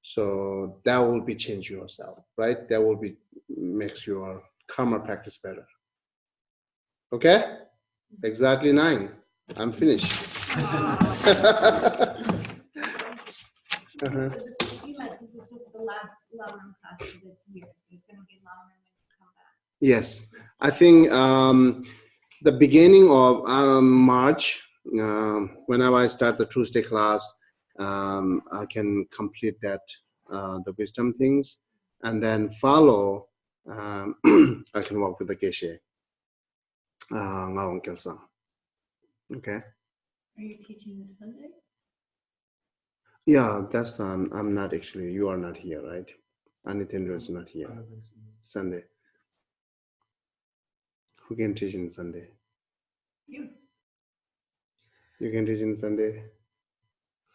So that will be change yourself, right? That will be makes your karma practice better. Okay? Exactly 9. I'm finished. So this is just the last Lamrim class for this year. There's going to be Lamrim when you come back. Yes, I think the beginning of March, whenever I start the Tuesday class, I can complete that, the wisdom things, and then follow, I can work with the Geshe. Okay. Are you teaching this Sunday? Yeah, that's I'm not actually. You are not here, right? Anitendra is not here. Sunday. Who can teach in Sunday? You. You can teach in Sunday.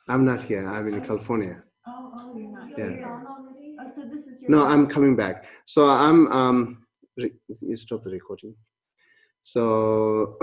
I'm not here. I'm in California. Oh, you're not. Yeah. You're gone already? Oh, so this is your. No, I'm coming back. So I'm. You stop the recording. So.